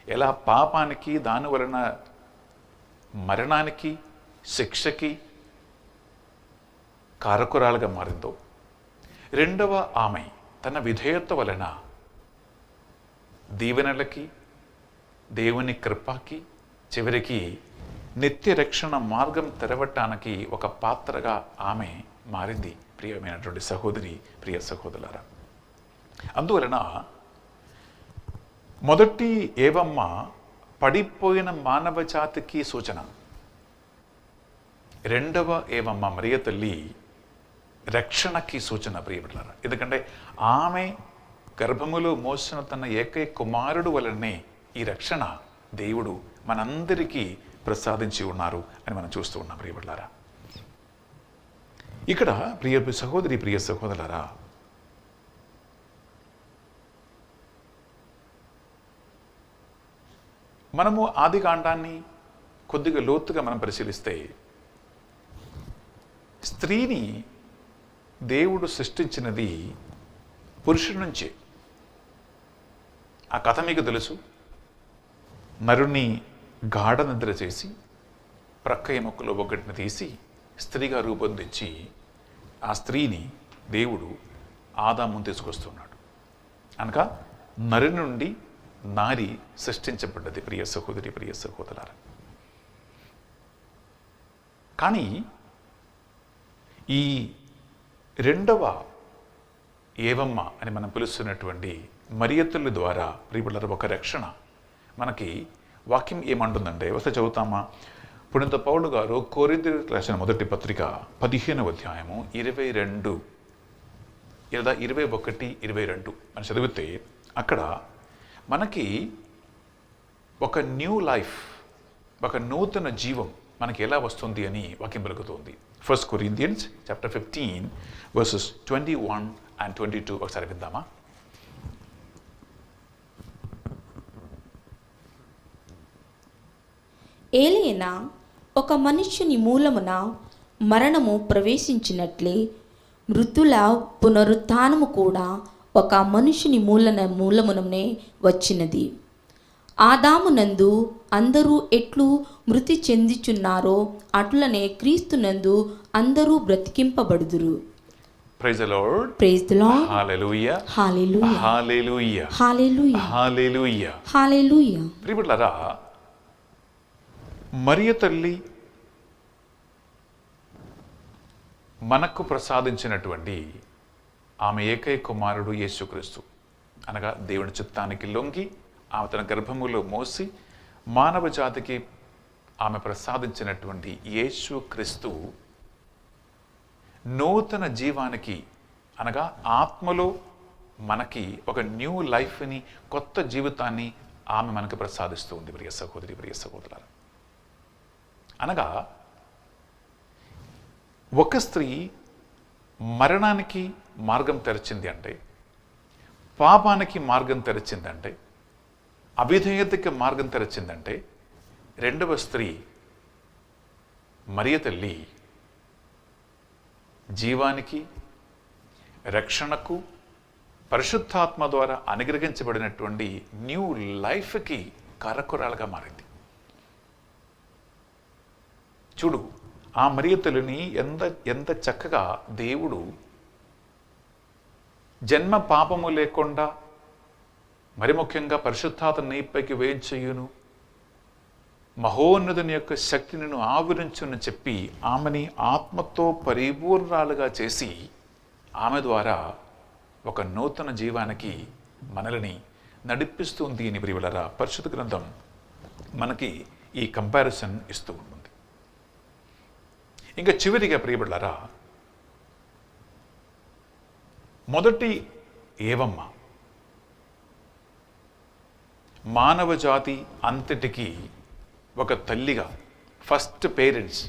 ఎలా పాపానికి, దాని వలన మరణానికి, శిక్షకి కారకురాలుగా మారిందో, రెండవ ఆమె తన విధేయత వలన దీవెనలకి, దేవుని కృపకి, చివరికి నిత్య రక్షణ మార్గం తెరవటానికి ఒక పాత్రగా ఆమె మారింది. ప్రియమైనటువంటి సహోదరి, ప్రియ సహోదరులారా, అందువలన మొదటి ఏవమ్మ పడిపోయిన మానవ జాతికి సూచన, రెండవ ఏవమ్మ మరియ తల్లి రక్షణకి సూచన ప్రియబిడ్డలారా. ఎందుకంటే ఆమె గర్భములో మోసిన తన ఏకైక కుమారుడు వలనే ఈ రక్షణ దేవుడు మనందరికీ ప్రసాదించి ఉన్నారు అని మనం చూస్తూ ఉన్నాం ప్రియబిడ్డలారా. ఇక్కడ ప్రియ సహోదరి, ప్రియ సహోదరులారా, మనము ఆది కాండాన్ని కొద్దిగా లోతుగా మనం పరిశీలిస్తే, స్త్రీని దేవుడు సృష్టించినది పురుషుడి నుంచే. ఆ కథ మీకు తెలుసు. నరుని గాఢ నిద్ర చేసి ప్రక్క ఎముకలో ఒకటిని తీసి స్త్రీగా రూపొందించి ఆ స్త్రీని దేవుడు ఆదామును తీసుకొస్తున్నాడు. అనగా నరు నుండి నారి సృష్టించబడ్డది ప్రియ సహోదరి, ప్రియ సహోదరులారా. కానీ ఈ రెండవ ఏవమ్మ అని మనం పిలుస్తున్నటువంటి మరియ తల్లి ద్వారా ప్రియబిడ్డలారా ఒక రక్షణ మనకి వాక్యం ఏమంటుందంటే ఒకసారి చదువుతామా? పునీత పౌలు గారు కొరింథీయులకు రాసిన మొదటి పత్రిక 15వ అధ్యాయము 22 లేదా 21, 22 అని చదివితే అక్కడ మనకి ఒక న్యూ లైఫ్, ఒక నూతన జీవం మనకి ఎలా వస్తుంది అని వాక్యం పలుకుతుంది. 1 Corinthians chapter 15 verses 21 and 22 ఒకసారి విందామా? ఏలైనా ఒక మనుష్యుని మూలమున మరణము ప్రవేశించినట్లే మృతుల పునరుత్థానము కూడా ఒక మనుషుని మూలముననే వచ్చినది. ఆదామునందు అందరూ ఎట్లు మృతి చెందిచున్నారో అట్లనే క్రీస్తునందు అందరూ బ్రతికింపబడుదురు. Praise the Lord. Praise the Lord. Hallelujah. Hallelujah. Hallelujah. Hallelujah. Hallelujah. Hallelujah. ప్రియబిడ్డలారా, మరియ తల్లి మనకు ప్రసాదించినటువంటి ఆమె ఏకైక కుమారుడు యేసుక్రీస్తు అనగా దేవుని చిత్తానికి లొంగి ఆమె తన గర్భములో మోసి మానవ జాతికి ఆమె ప్రసాదించినటువంటి యేసుక్రీస్తు నూతన జీవానికి అనగా ఆత్మలో మనకి ఒక న్యూ లైఫ్ని, కొత్త జీవితాన్ని ఆమె మనకు ప్రసాదిస్తూ ఉంది. ప్రియ సహోదరి, ప్రియ సహోదరులారా, అనగా ఒక స్త్రీ మరణానికి మార్గం తెరిచింది అంటే, పాపానికి మార్గం తెరిచిందంటే, అవిధేయతకి మార్గం తెరిచిందంటే, రెండవ స్త్రీ మరియ తల్లి జీవానికి, రక్షణకు, పరిశుద్ధాత్మ ద్వారా అనుగ్రహించబడినటువంటి న్యూ లైఫ్కి కారకురాలుగా మారింది. చూడు, ఆ మరియ తల్లిని ఎంత చక్కగా దేవుడు జన్మ పాపము లేకుండా, మరి ముఖ్యంగా పరిశుద్ధాత్మ నీపైకి వేయించేయును, మహోన్నతుని యొక్క శక్తిని ఆవరించుని చెప్పి ఆమెని ఆత్మతో పరిపూర్ణాలుగా చేసి ఆమె ద్వారా ఒక నూతన జీవానికి మనల్ని నడిపిస్తుంది అని ప్రియులారా పరిశుద్ధ గ్రంథం మనకి ఈ కంపారిజన్ ఇస్తూ ఉంటుంది. ఇంకా చివరిగా ప్రియబిడ్డలారా, మొదటి ఏవమ్మ మానవ జాతి అంతటికి ఒక తల్లిగా, ఫస్ట్ పేరెంట్స్,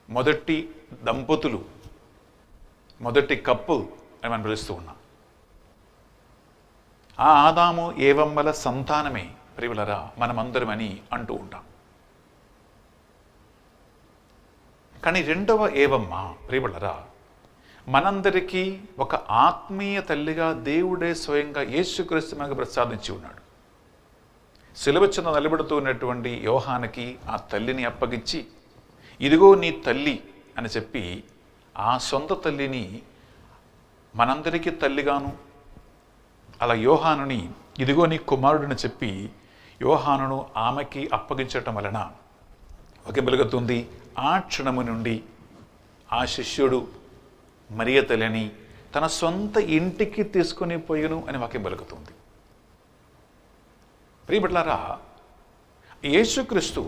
మొదటి దంపతులు, మొదటి కప్పుల్ అని మనం పిలుస్తూ ఉన్నాం. ఆ ఆదాము ఏవమ్మల సంతానమే ప్రియులరా మనమందరమని అంటూ ఉంటాం. కానీ రెండవ ఏవమ్మ ప్రియులరా మనందరికీ ఒక ఆత్మీయ తల్లిగా దేవుడే స్వయంగా యేసుక్రీస్తు మనకు ప్రసాదించి ఉన్నాడు. సిలువ కింద నిలబడుతూ ఉన్నటువంటి యోహానికి ఆ తల్లిని అప్పగించి, ఇదిగో నీ తల్లి అని చెప్పి ఆ సొంత తల్లిని మనందరికీ తల్లిగాను, అలా యోహానుని ఇదిగో నీ కుమారుడిని చెప్పి యోహానును ఆమెకి అప్పగించటం వలన ఒకే వెలుగుతుంది. ఆ క్షణము నుండి ఆ శిష్యుడు మరియ తల్లిని తన సొంత ఇంటికి తీసుకుని పోయిను అని వాక్యం పలుకుతుంది. ప్రియబిడ్డలారా, యేసుక్రీస్తు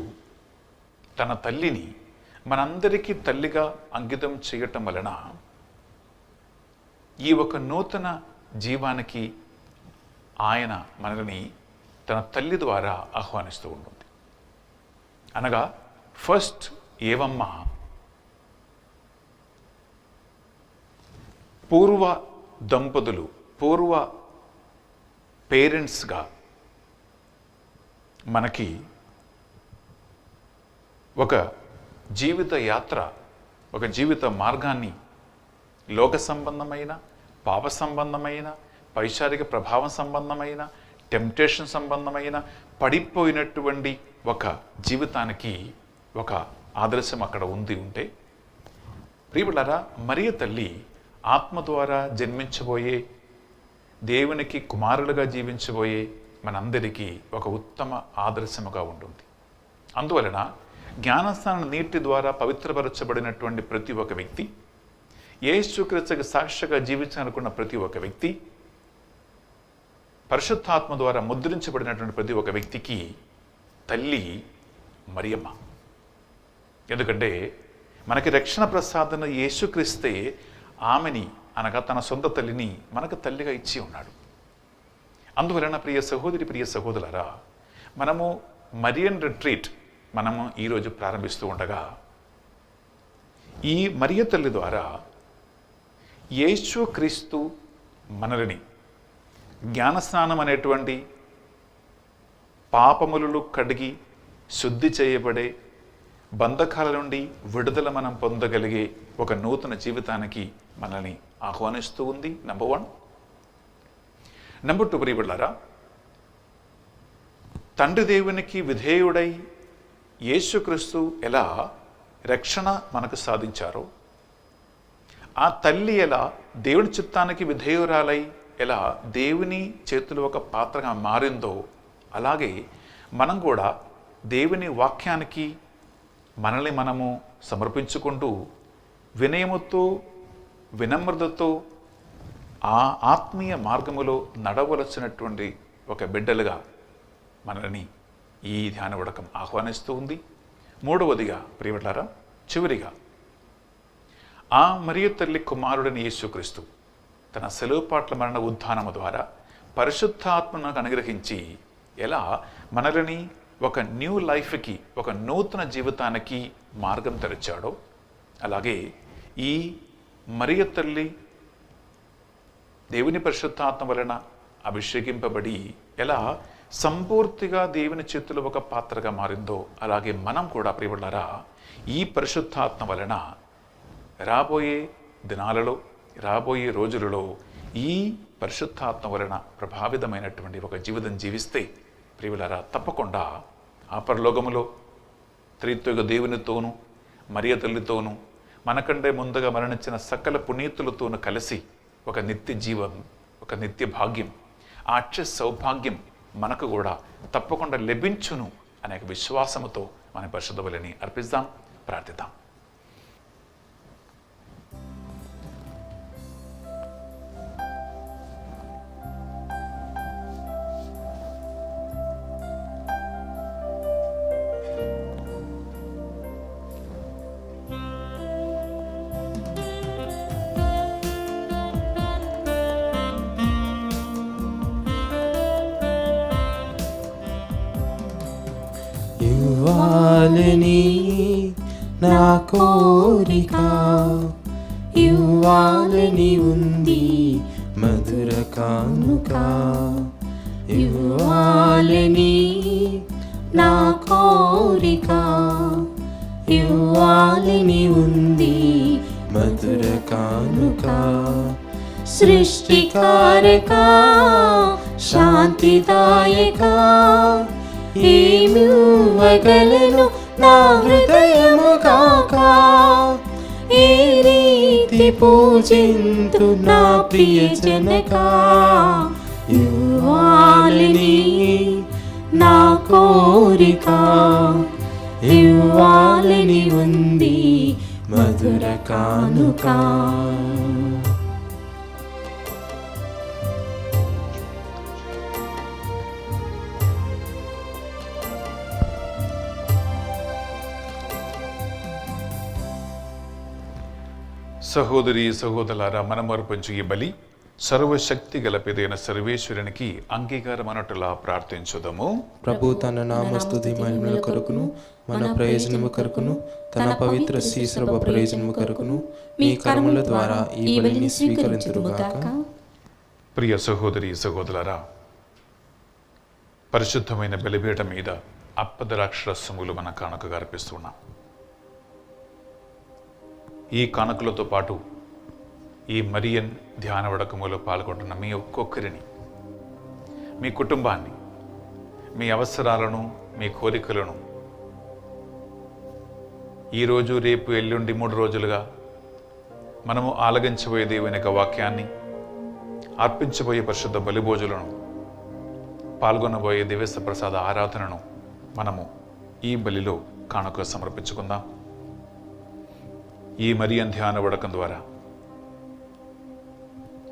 తన తల్లిని మనందరికీ తల్లిగా అంకితం చేయటం వలన ఈ ఒక నూతన జీవానికి ఆయన మనల్ని తన తల్లి ద్వారా ఆహ్వానిస్తూ ఉంటుంది. అనగా ఫస్ట్ ఏవమ్మ పూర్వ దంపతులు, పూర్వ పేరెంట్స్గా మనకి ఒక జీవిత యాత్ర, ఒక జీవిత మార్గాన్ని లోక సంబంధమైన, పాప సంబంధమైన, పైశారిక ప్రభావం సంబంధమైన, టెంప్టేషన్ సంబంధమైన పడిపోయినటువంటి ఒక జీవితానికి ఒక ఆదర్శం అక్కడ ఉంటే, ప్రియబిడ్డలారా మరియ తల్లి ఆత్మ ద్వారా జన్మించబోయే, దేవునికి కుమారులుగా జీవించబోయే మనందరికీ ఒక ఉత్తమ ఆదర్శముగా ఉంటుంది. అందువలన జ్ఞానస్నాన నీటి ద్వారా పవిత్రపరచబడినటువంటి ప్రతి ఒక్క వ్యక్తి యేసుక్రీస్తుకి సాక్షిగా జీవించాలనుకున్న ప్రతి ఒక్క వ్యక్తి, పరిశుద్ధాత్మ ద్వారా ముద్రించబడినటువంటి ప్రతి ఒక్క వ్యక్తికి తల్లి మరియమ్మ. ఎందుకంటే మనకి రక్షణ ప్రసాదన యేసుక్రీస్తే ఆమెని అనగా తన సొంత తల్లిని మనకు తల్లిగా ఇచ్చి ఉన్నాడు. అందువలన ప్రియ సహోదరి, ప్రియ సహోదరులారా, మనము మరియన్ రిట్రీట్ మనము ఈరోజు ప్రారంభిస్తూ ఉండగా ఈ మరియ తల్లి ద్వారా యేసుక్రీస్తు మనల్ని జ్ఞానస్నానం అనేటువంటి పాపములు కడిగి శుద్ధి చేయబడే బంధకాల నుండి విడుదల మనం పొందగలిగే ఒక నూతన జీవితానికి మనల్ని ఆహ్వానిస్తూ ఉంది. నంబర్ 1. నంబర్ 2, ప్రియబిడ్డలారా, తండ్రి దేవునికి విధేయుడై యేసుక్రీస్తు ఎలా రక్షణ మనకు సాధించారో, ఆ తల్లి ఎలా దేవుని చిత్తానికి విధేయురాలై ఎలా దేవుని చేతిలో ఒక పాత్రగా మారిందో, అలాగే మనం కూడా దేవుని వాక్యానికి మనల్ని మనము సమర్పించుకుంటూ వినయముతో, వినమ్రతతో ఆ ఆత్మీయ మార్గములో నడవలసినటువంటి ఒక బిడ్డలుగా మనల్ని ఈ ధ్యాన ఉడకం ఆహ్వానిస్తూ ఉంది. 3వదిగా ప్రియబిడ్డలారా, చివరిగా ఆ మరియ తల్లి కుమారుడని యేసుక్రీస్తు తన సెలవుపాట్ల మరణ ఉత్థానము ద్వారా పరిశుద్ధాత్మను అనుగ్రహించి ఎలా మనల్ని ఒక న్యూ లైఫ్కి, ఒక నూతన జీవితానికి మార్గం తెరిచాడో, అలాగే ఈ మరియ తల్లి దేవుని పరిశుద్ధాత్మ వలన అభిషేకింపబడి ఎలా సంపూర్తిగా దేవుని చేతిలో ఒక పాత్రగా మారిందో, అలాగే మనం కూడా ప్రియబిడ్డలారా ఈ పరిశుద్ధాత్మ వలన రాబోయే దినాలలో, రాబోయే రోజులలో ఈ పరిశుద్ధాత్మ వలన ప్రభావితమైనటువంటి ఒక జీవితం జీవిస్తే ప్రియబిడ్డలారా తప్పకుండా ఆ పరలోకములో త్రిత్వక దేవునితోనూ మరియ తల్లితోనూ మనకంటే ముందుగా మరణించిన సకల పునీతులతోనూ కలిసి ఒక నిత్య జీవం, ఒక నిత్య భాగ్యం, ఆ అక్ష సౌభాగ్యం మనకు కూడా తప్పకుండా లభించును అనే విశ్వాసముతో మన పరిశుద్ధ బలిని అర్పిద్దాం, ప్రార్థిద్దాం. ఇవ్వాలని నా కోరిక, ఇవ్వాలని ఉంది మధుర కానుక. ఇవ్వాలని నా కోరిక, ఇవ్వాలని ఉంది మధుర కానుక. సృష్టికారక శాంతిదాయక ఏమివ్వగలను నా హృదయము కాక. ఏ రీతి పూజింతు నా ప్రియ జనక. ఇవ్వాలని నా కోరిక, ఇవ్వాలని ఉంది మధుర కానుక. సహోదరి సహోదరులారా, మనం అర్పించు ఈ బలి సర్వశక్తి గల పిదైన సర్వేశ్వరునికి అంగీకారం అన్నట్టులా ప్రార్థించుదము. ప్రభు తన నామస్తుతి మహిమల కొరకును, మన ప్రయోజనము కొరకును, తన పవిత్ర శ్రీసభ ప్రయోజనము కొరకును మీ కర్మల ద్వారా ఈ బలిని స్వీకరించుగాక. ప్రియ సహోదరి సహోదరులారా, పరిశుద్ధమైన బలిపీఠం మీద అప్పదరాక్షరస్సములు మన కానుకగా అర్పిస్తున్నాం. ఈ కానుకలతో పాటు ఈ మరియన్ ధ్యాన వడకములో పాల్గొంటున్న మీ ఒక్కొక్కరిని, మీ కుటుంబాన్ని, మీ అవసరాలను, మీ కోరికలను ఈరోజు, రేపు, ఎల్లుండి 3 రోజులుగా మనము ఆలగించబోయే దేవుని యొక్క వాక్యాన్ని, అర్పించబోయే పరిశుద్ధ బలిభోజులను, పాల్గొనబోయే దివ్య ప్రసాద ఆరాధనను మనము ఈ బలిలో కానుక సమర్పించుకుందాం. ఈ మరియన్ ధ్యాన వడకం ద్వారా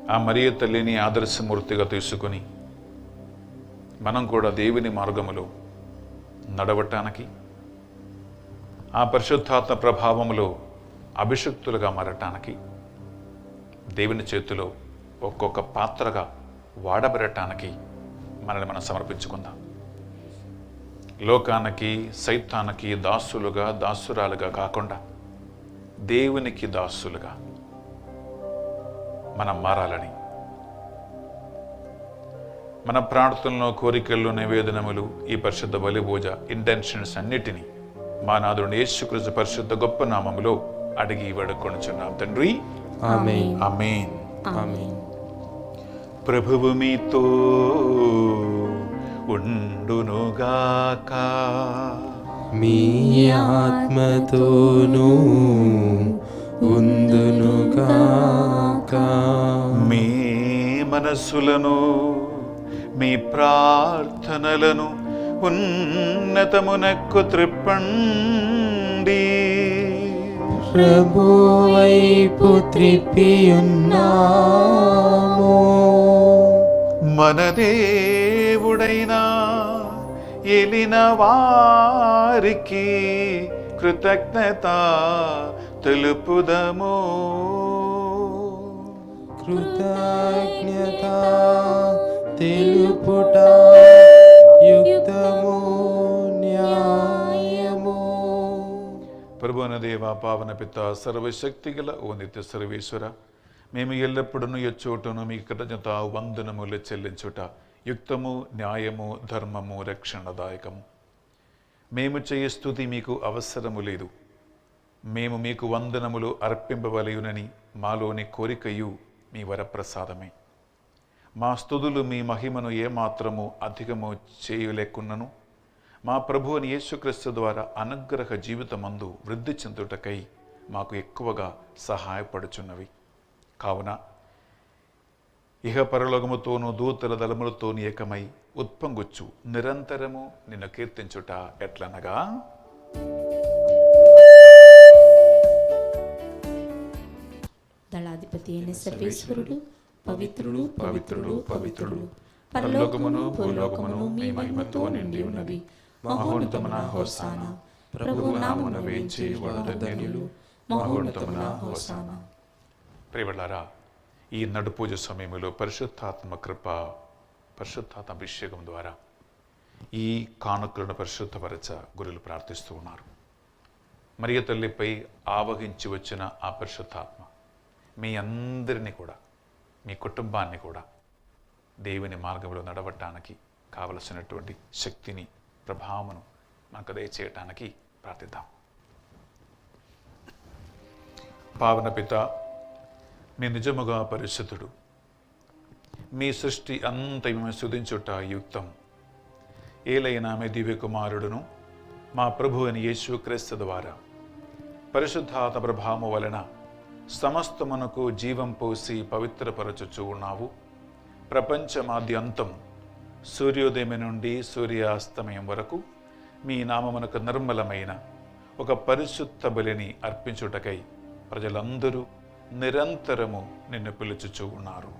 ఆ మరియ తల్లిని ఆదర్శమూర్తిగా తీసుకొని మనం కూడా దేవుని మార్గములో నడవటానికి, ఆ పరిశుద్ధాత్మ ప్రభావములో అభిషక్తులుగా మారటానికి, దేవుని చేతిలో ఒక్కొక్క పాత్రగా వాడబడటానికి మనల్ని మనం సమర్పించుకుందాం. లోకానికి, సైతానికి దాసులుగా, దాసురాలుగా కాకుండా దేవునికి దాసులుగా మనం మారాలని, మన ప్రార్థనలో, కోరికల్లో, నివేదనములు, ఈ పరిశుద్ధ బలి పూజ ఇంటెన్షన్స్ అన్నిటినీ మా నాథుడు యేసుక్రీస్తు పరిశుద్ధ గొప్ప నామములో అడిగి వేడుకొనుచున్నాం తండ్రి. ఆమేన్. ఆమేన్. ఆమేన్. ప్రభువు మీతో ఉండునుగాక. మీ ఆత్మతోనూ ఉందునుగాక. మీ మనస్సులను, మీ ప్రార్థనలను ఉన్నతమునకు త్రిప్పండి. ప్రభు వైపు త్రిప్పియున్నాము. మన దేవుడైన ఏలిన వారికి కృతజ్ఞత తెలుపుదము. కృతజ్ఞత తెలుపుట యుక్తము, న్యాయము. ప్రభువైన దేవ, పావన పిత, సర్వశక్తి గల ఓ నిత్య సర్వేశ్వర, మేము ఎల్లప్పుడూ ఎచ్చోటను మీ కృతజ్ఞత వందనములు చెల్లించుట యుక్తము, న్యాయము, ధర్మము, రక్షణదాయకము. మేము చేయ స్తుతి మీకు అవసరము లేదు. మేము మీకు వందనములు అర్పింపవలయునని మాలోని కోరికయు మీ వరప్రసాదమే. మా స్తుతులు మీ మహిమను ఏమాత్రము అధికము చేయలేకున్నను మా ప్రభు అని యేసుక్రీస్తు ద్వారా అనుగ్రహ జీవితమందు వృద్ధి చెందుటకై మాకు ఎక్కువగా సహాయపడుచున్నవి. కావున ఇహ పరలోకముతోనూ దూతల దళములతోనూ ఏకమై ఉత్పంగుచ్చు నిరంతరము నిన్ను కీర్తించుట ఎట్లనగా, దళాధిపతి అయిన సర్వేశ్వరుడు పవిత్రుడు, పవిత్రుడు, పవిత్రుడు, పరలోకమును భూలోకమును మీ మహిమతో నిండి ఉన్నది. మహోన్నతమున హోసానా. ప్రభువు నామమున వేంచేవారు ధన్యులు. మహోన్నతమున హోసానా. ప్రియబిడ్డలారా, ఈ నడుపూజ సమయంలో పరిశుద్ధాత్మ కృప, పరిశుద్ధాత్మ అభిషేకం ద్వారా ఈ కానుకలను పరిశుద్ధపరచ గురువులు ప్రార్థిస్తూ ఉన్నారు. మరియ తల్లిపై ఆవహించి వచ్చిన ఆ పరిశుద్ధాత్మ మీ అందరినీ కూడా, మీ కుటుంబాన్ని కూడా దేవుని మార్గంలో నడవటానికి కావలసినటువంటి శక్తిని, ప్రభావమును మనకు దయచేయటానికి ప్రార్థిద్దాం. పావన పిత, మీ నిజముగా పరిశుద్ధుడు. మీ సృష్టి అంత మేము స్తుతించుట యుక్తం. ఏలైనా మీ దివ్య కుమారుడును మా ప్రభు అని యేసుక్రీస్తు ద్వారా పరిశుద్ధాత్మ ప్రభావము వలన సమస్తమునకు జీవం పోసి పవిత్రపరచుచూ ఉన్నావు. ప్రపంచమాద్యంతం సూర్యోదయం నుండి సూర్యాస్తమయం వరకు మీ నామమునకు నిర్మలమైన ఒక పరిశుద్ధ బలిని అర్పించుటకై ప్రజలందరూ నిరంతరము నిన్ను పిలుచుచూ ఉన్నారు.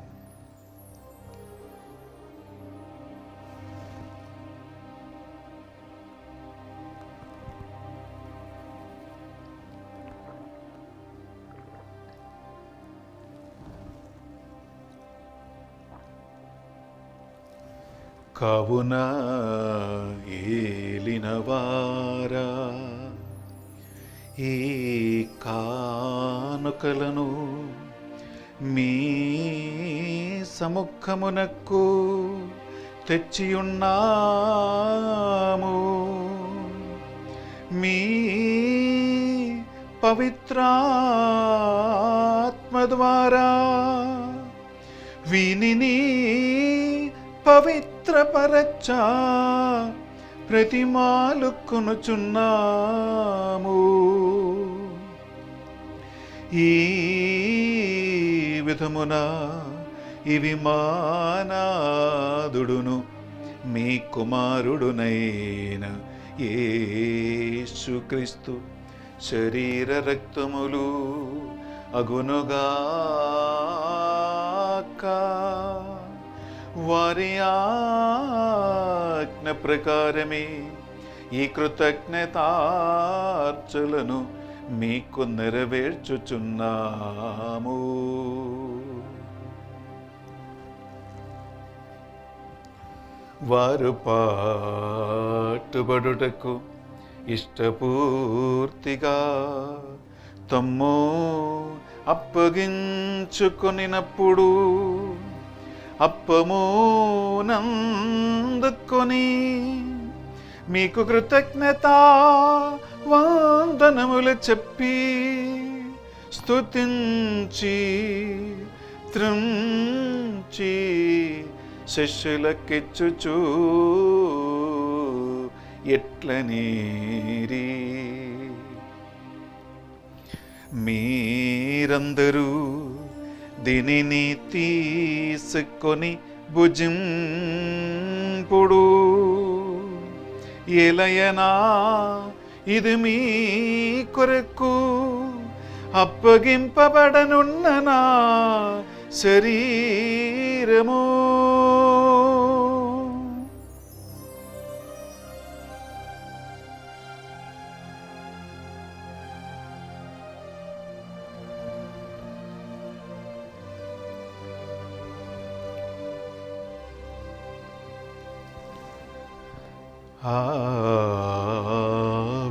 కావున ఏలినవారా, ఈ కానుకలను మీ సముఖమునకు తెచ్చియున్నాము. మీ పవిత్రాత్మ ద్వారా వీనిని పవిత్రపరచ ప్రతిమాలుకొనుచున్నాము. ఈ విధమున ఇవి మానాదుడును మీ కుమారుడునైన యేసుక్రీస్తు శరీర రక్తములు అగునుగాక. లేక వారి ఆజ్ఞ ప్రకారమే ఈ కృతజ్ఞతార్చలను మీకు నెరవేర్చుచున్నాము. వారు పాటుబడుటకు ఇష్టపూర్తిగా తమ్ము అప్పగించుకొనినప్పుడు అప్పము నందుకొని మీకు కృతజ్ఞత వందనములు చెప్పి స్తుతించి త్రుంచి శిష్యులకిచ్చుచూ ఎట్లనేరి మీరందరూ దీనిని తీసుకొని భుజింపుడు. ఎలయనా ఇది మీ కొరకు అప్పగింపబడనున్న నా శరీరము. ఆ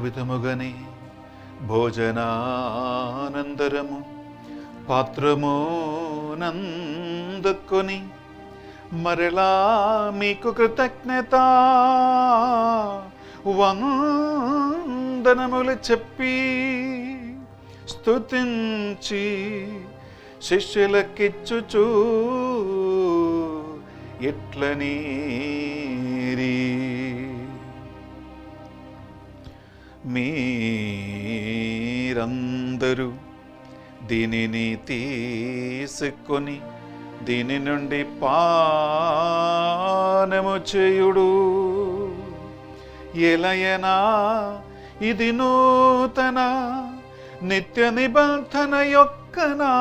విధముగని భోజనానందరము పాత్రము నందుకొని మరలా మీకు కృతజ్ఞత వందనములు చెప్పి స్తుతించి శిష్యులకిచ్చుచూ ఎట్లనీరి మీరందరూ దీనిని తీసుకొని దీని నుండి పానము చేయుడు. ఎలయనా ఇది నూతన నిత్య నిబంధన యొక్క నా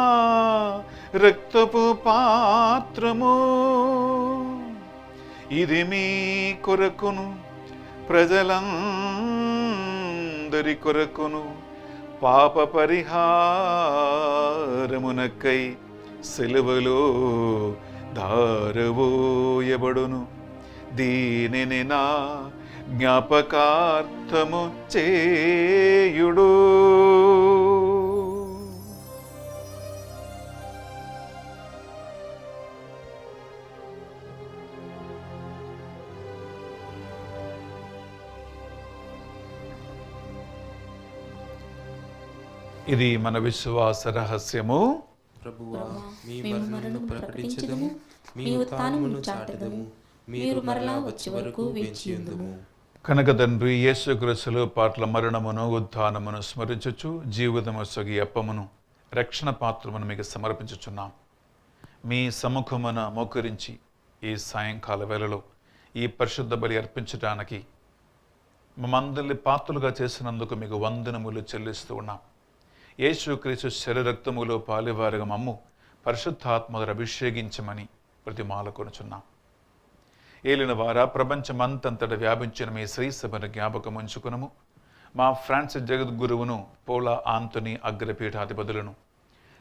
రక్తపు పాత్రము. ఇది మీ కొరకును ప్రజలందరి కొరకును పాప పరిహారమునకై సిలువలో ధారవోయబడును. దీనిని నా జ్ఞాపకార్థము చేయుడు. ఇది మన విశ్వాస రహస్యము. ప్రభువా, మీ మరణమును ప్రకటించెదము, మీ ఉత్థానమును చాటెదము, మీరు మరలా వచ్చే వరకు వేచియుందుము. కనుక తండ్రి యేసుక్రీస్తులో పాటల మరణమును ఉత్థానమును స్మరించుచు జీవితము సొగి అప్పమును రక్షణ పాత్రమును మీకు సమర్పించుచున్నాం. మీ సముఖమున మోకరించి ఈ సాయంకాల వేళలో ఈ పరిశుద్ధ బలి అర్పించడానికి మమ్మందరిని పాత్రలుగా చేసినందుకు మీకు వందనములు చెల్లిస్తూ ఉన్నాం. యేసుక్రీస్తు శరీరక్తములో పాలివారుగా మమ్ము పరిశుద్ధాత్మను అభిషేకించమని ప్రతిమాల కొనుచున్నాం. ఏలిన వారా ప్రపంచమంతంతట వ్యాపించిన మీ శ్రీసభను జ్ఞాపకం ఉంచుకునము. మా ఫ్రాన్సిస్ జగద్గురువును, పోలా ఆంతోనీ అగ్రపీఠాధిపతులను,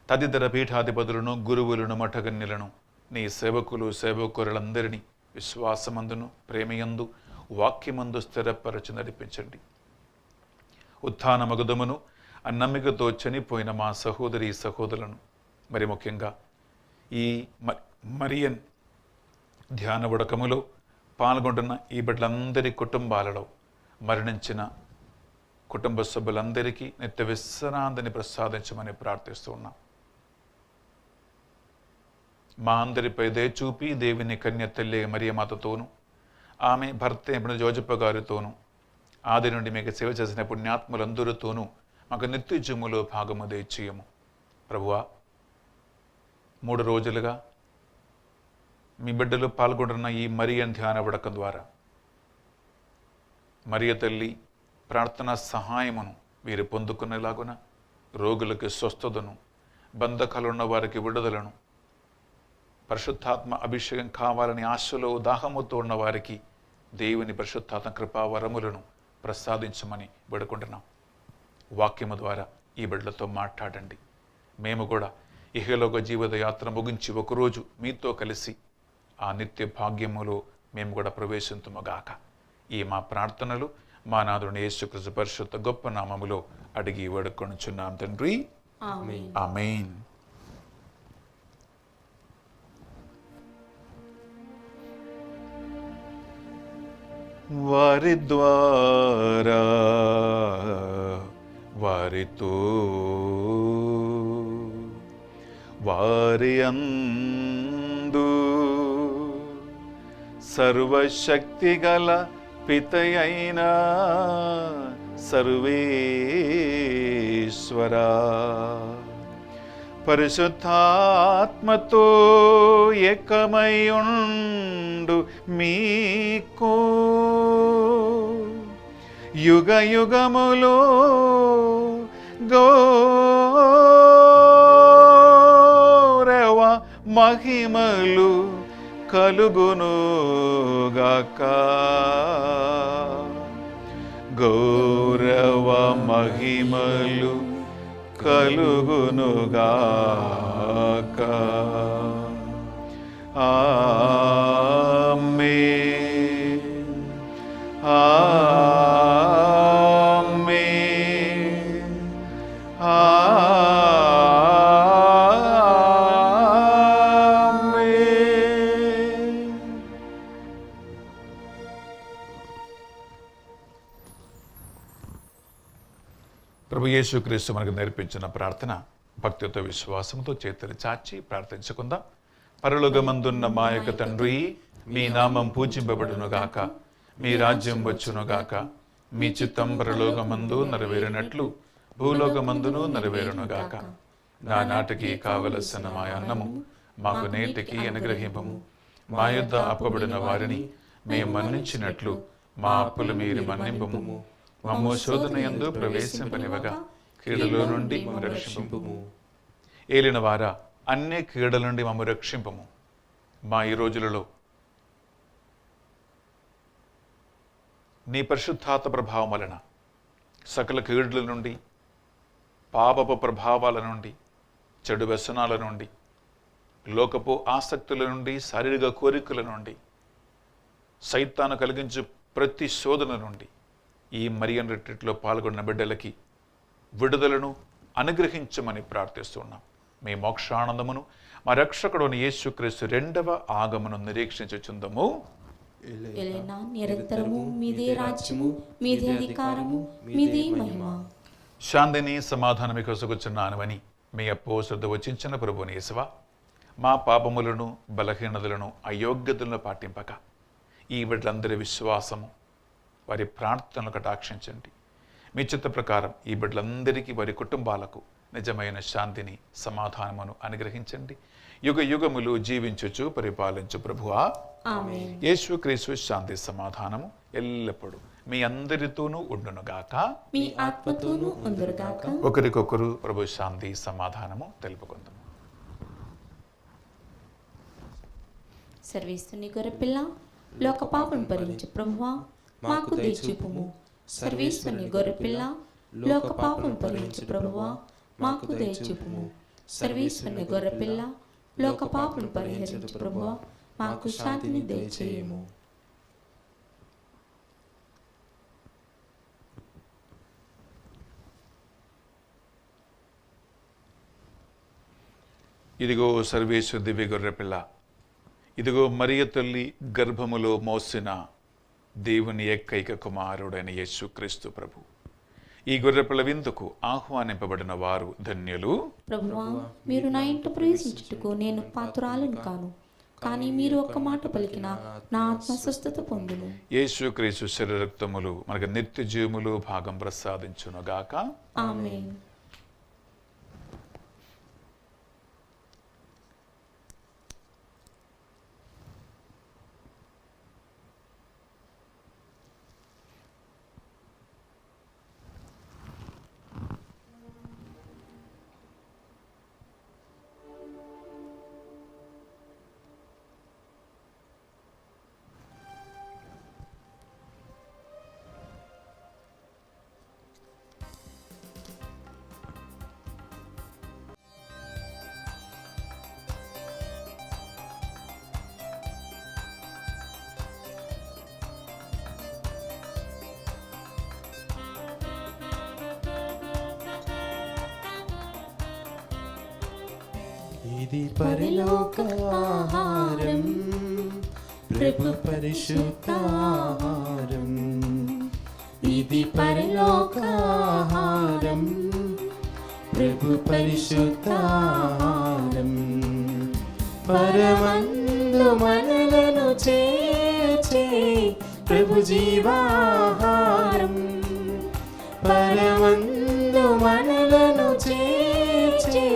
తదితర పీఠాధిపతులను, గురువులను, మఠగన్యులను, నీ సేవకులు సేవకులందరినీ విశ్వాసమందును ప్రేమయందు వాక్యమందు స్థిరపరచి నడిపించండి. ఉత్థాన మగుదమును నమ్మికతో చనిపోయిన మా సహోదరి సహోదరులను, మరి ముఖ్యంగా ఈ మరియన్ ధ్యాన ఉడకములో పాల్గొంటున్న ఈ బిడ్డలందరి కుటుంబాలలో మరణించిన కుటుంబ సభ్యులందరికీ నిత్య విశ్రాంతిని ప్రసాదించమని ప్రార్థిస్తూ ఉన్నాం. మా అందరిపై దయచూపి దేవుని కన్య తల్లి మరియమాతతోనూ ఆమె భర్త జోజప్ప గారితోనూ ఆది నుండి మీకు సేవ చేసిన పుణ్యాత్ములందరితోనూ మాకు నిత్య జీవములో భాగము దయచేయము. ప్రభువా, 3 రోజులుగా మీ బిడ్డలు పాల్గొంటున్న ఈ మరియన్ ధ్యాన ఉడకం ద్వారా మరియ తల్లి ప్రార్థనా సహాయమును వీరు పొందుకునేలాగున రోగులకి స్వస్థతను, బంధకాలున్న వారికి విడుదలను, పరిశుద్ధాత్మ అభిషేకం కావాలని ఆశలో దాహముతో ఉన్న వారికి దేవుని పరిశుద్ధాత్మ కృపావరములను ప్రసాదించమని వేడుకుంటున్నాం. వాక్యము ద్వారా ఈ బిడ్డలతో మాట్లాడండి. మేము కూడా ఇహలోక జీవిత యాత్ర ముగించి ఒకరోజు మీతో కలిసి ఆ నిత్య భాగ్యములో మేము కూడా ప్రవేశింతుముగాక. ఈ మా ప్రార్థనలు మా నాథుని యేసుక్రీస్తు పరిశుద్ధ గొప్ప నామములో అడిగి వేడుకొనుచున్నాం తండ్రి, ఆమేన్. వారి ద్వారా వారితో వారి అందు సర్వశక్తిగల పితయైన సర్వేశ్వరా, పరిశుద్ధాత్మతో ఏకమయుండు మీకు యుగ యుగములో గౌరవ మహిమలు కలుగునుగాక. గౌరవ మహిమలు కలుగునుగాక. ఆమేన్, ఆమేన్, ఆమేన్. ప్రభు యేసుక్రీస్తు మనకు నేర్పించిన ప్రార్థన భక్తితో విశ్వాసంతో చేతులు చాచి ప్రార్థించుకుందాం. పరలోకమందున్న మా యొక్క తండ్రి, మీ నామం పూజింపబడునుగాక, మీ రాజ్యం వచ్చునుగాక, మీ చిత్తం పరలోకమందు నెరవేరినట్లు భూలోకమందును నెరవేరునుగాక. నా నాటికి కావలసిన మా అన్నము మాకు నేటికి అనుగ్రహింపము. మా యొద్ద అప్పబడిన వారిని మేము మన్నించినట్లు మా అప్పులు మీరు మన్నింపము. మమ్ము శోధన యందు ప్రవేశింపనివ్వగా కీడులో నుండి మమ్ము రక్షింపుము. ఏలిన వారా, అన్ని కీడుల నుండి మమ్ము రక్షింపము. మా ఈ రోజులలో నీ పరిశుద్ధాత్మ ప్రభావం వలన సకల కీడుల నుండి, పాపపు ప్రభావాల నుండి, చెడు వ్యసనాల నుండి, లోకపు ఆసక్తుల నుండి, శారీరక కోరికల నుండి, సైతాను కలిగించు ప్రతి శోధన నుండి ఈ మరియన్ రిట్రీట్లో పాల్గొన్న బిడ్డలకి విడుదలను అనుగ్రహించమని ప్రార్థిస్తున్నాం. మీ మోక్షానందమును మా రక్షకుడుని యేసుక్రీస్తు రెండవ ఆగమను నిరీక్షించుచుందము. ఎలైనా నిరంతరము మీదే రాజ్యము, మీదే అధికారము, మీదే మహిమ. శాంతిని సమాధానం మీకు కొసగుచున్నానని మీ అపోసృత వచించిన ప్రభుని యేసువా, మా పాపములను బలహీనతలను అయోగ్యతలను పాటింపక ఈ బిడ్డలందరి విశ్వాసము వారి ప్రార్థనలు కటాక్షించండి. మీ చిత్త ప్రకారం ఈ బిడ్డలందరికీ వారి కుటుంబాలకు నిజమైన శాంతిని సమాధానమును అనుగ్రహించండి. యుగ యుగములు జీవించుచు పరిపాలించు ప్రభువా, ఆమేన్. యేసుక్రీస్తు శాంతి సమాధానము ఎల్లప్పుడూ మీ అందరితోనూ ఉండునుగాక, మీ ఆత్మతోనూ ఉందురుగాక. ఒకరికొకరు ప్రభు శాంతి సమాధానము తెలుపుకుందాము. సర్వేశ్వరుని గొర్రెపిల్ల, లోక పాపం భరించు ప్రభువా, మాకు దయచూపుము. సర్వేశ్వరుని గొర్రెపిల్ల, లోక పాపం భరించు ప్రభువా, మాకు దయచూపుము. సర్వేశ్వరుని గొర్రెపిల్ల, లోక పాపం పరిహరించు ప్రభువా, మాకు శాంతిని దయచేయము. ఇదిగో సర్వేశ్వర దివ్య గొర్రెపిల్ల, ఇదిగో మరియ తల్లి గర్భములో మోసిన దేవుని ఏకైక కుమారుడైన యేసుక్రీస్తు ప్రభు. ఈ గొర్రెపిల్ల విందుకు ఆహ్వానింపబడిన వారు ధన్యులు. ప్రభువా, మీరు నా ఇంట ప్రవేశించుటకు నేను పాత్రురాలను కాను, కానీ మీరు ఒక్క మాట పలికిన నా ఆత్మ స్వస్థత పొందును. యేసుక్రీస్తు శరీర రక్తములు మనకు నిత్య జీవములు భాగం ప్రసాదించునుగాక. ఆమేన్. ఇది పరలోక ఆహారం, ప్రభు పరిశుద్ధాహారం. ఇది పరలోక ఆహారం, ప్రభు పరిశుద్ధాహారం. పరమందు మనలను చేర్చే ప్రభు జీవాహారం. పరమందు మనలను చేర్చే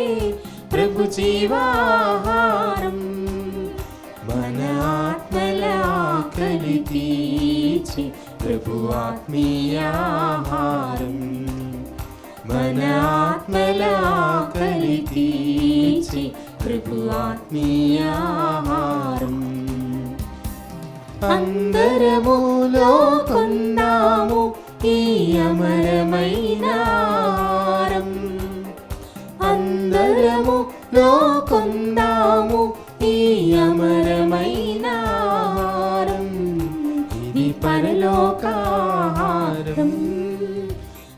ప్రభు జీవాహారం. మన ఆత్మల ఆకలి తీర్చి ప్రభు ఆత్మీయాహారం. మన ఆత్మల ఆకలి తీర్చి ప్రభు ఆత్మీయాహారం. అందరములో కొందాము ఈ అమరమైన ఆహారం. అందరములో కొందాము ఈ అమరమైన ఆహారం. ఇది పరలోకాహారం,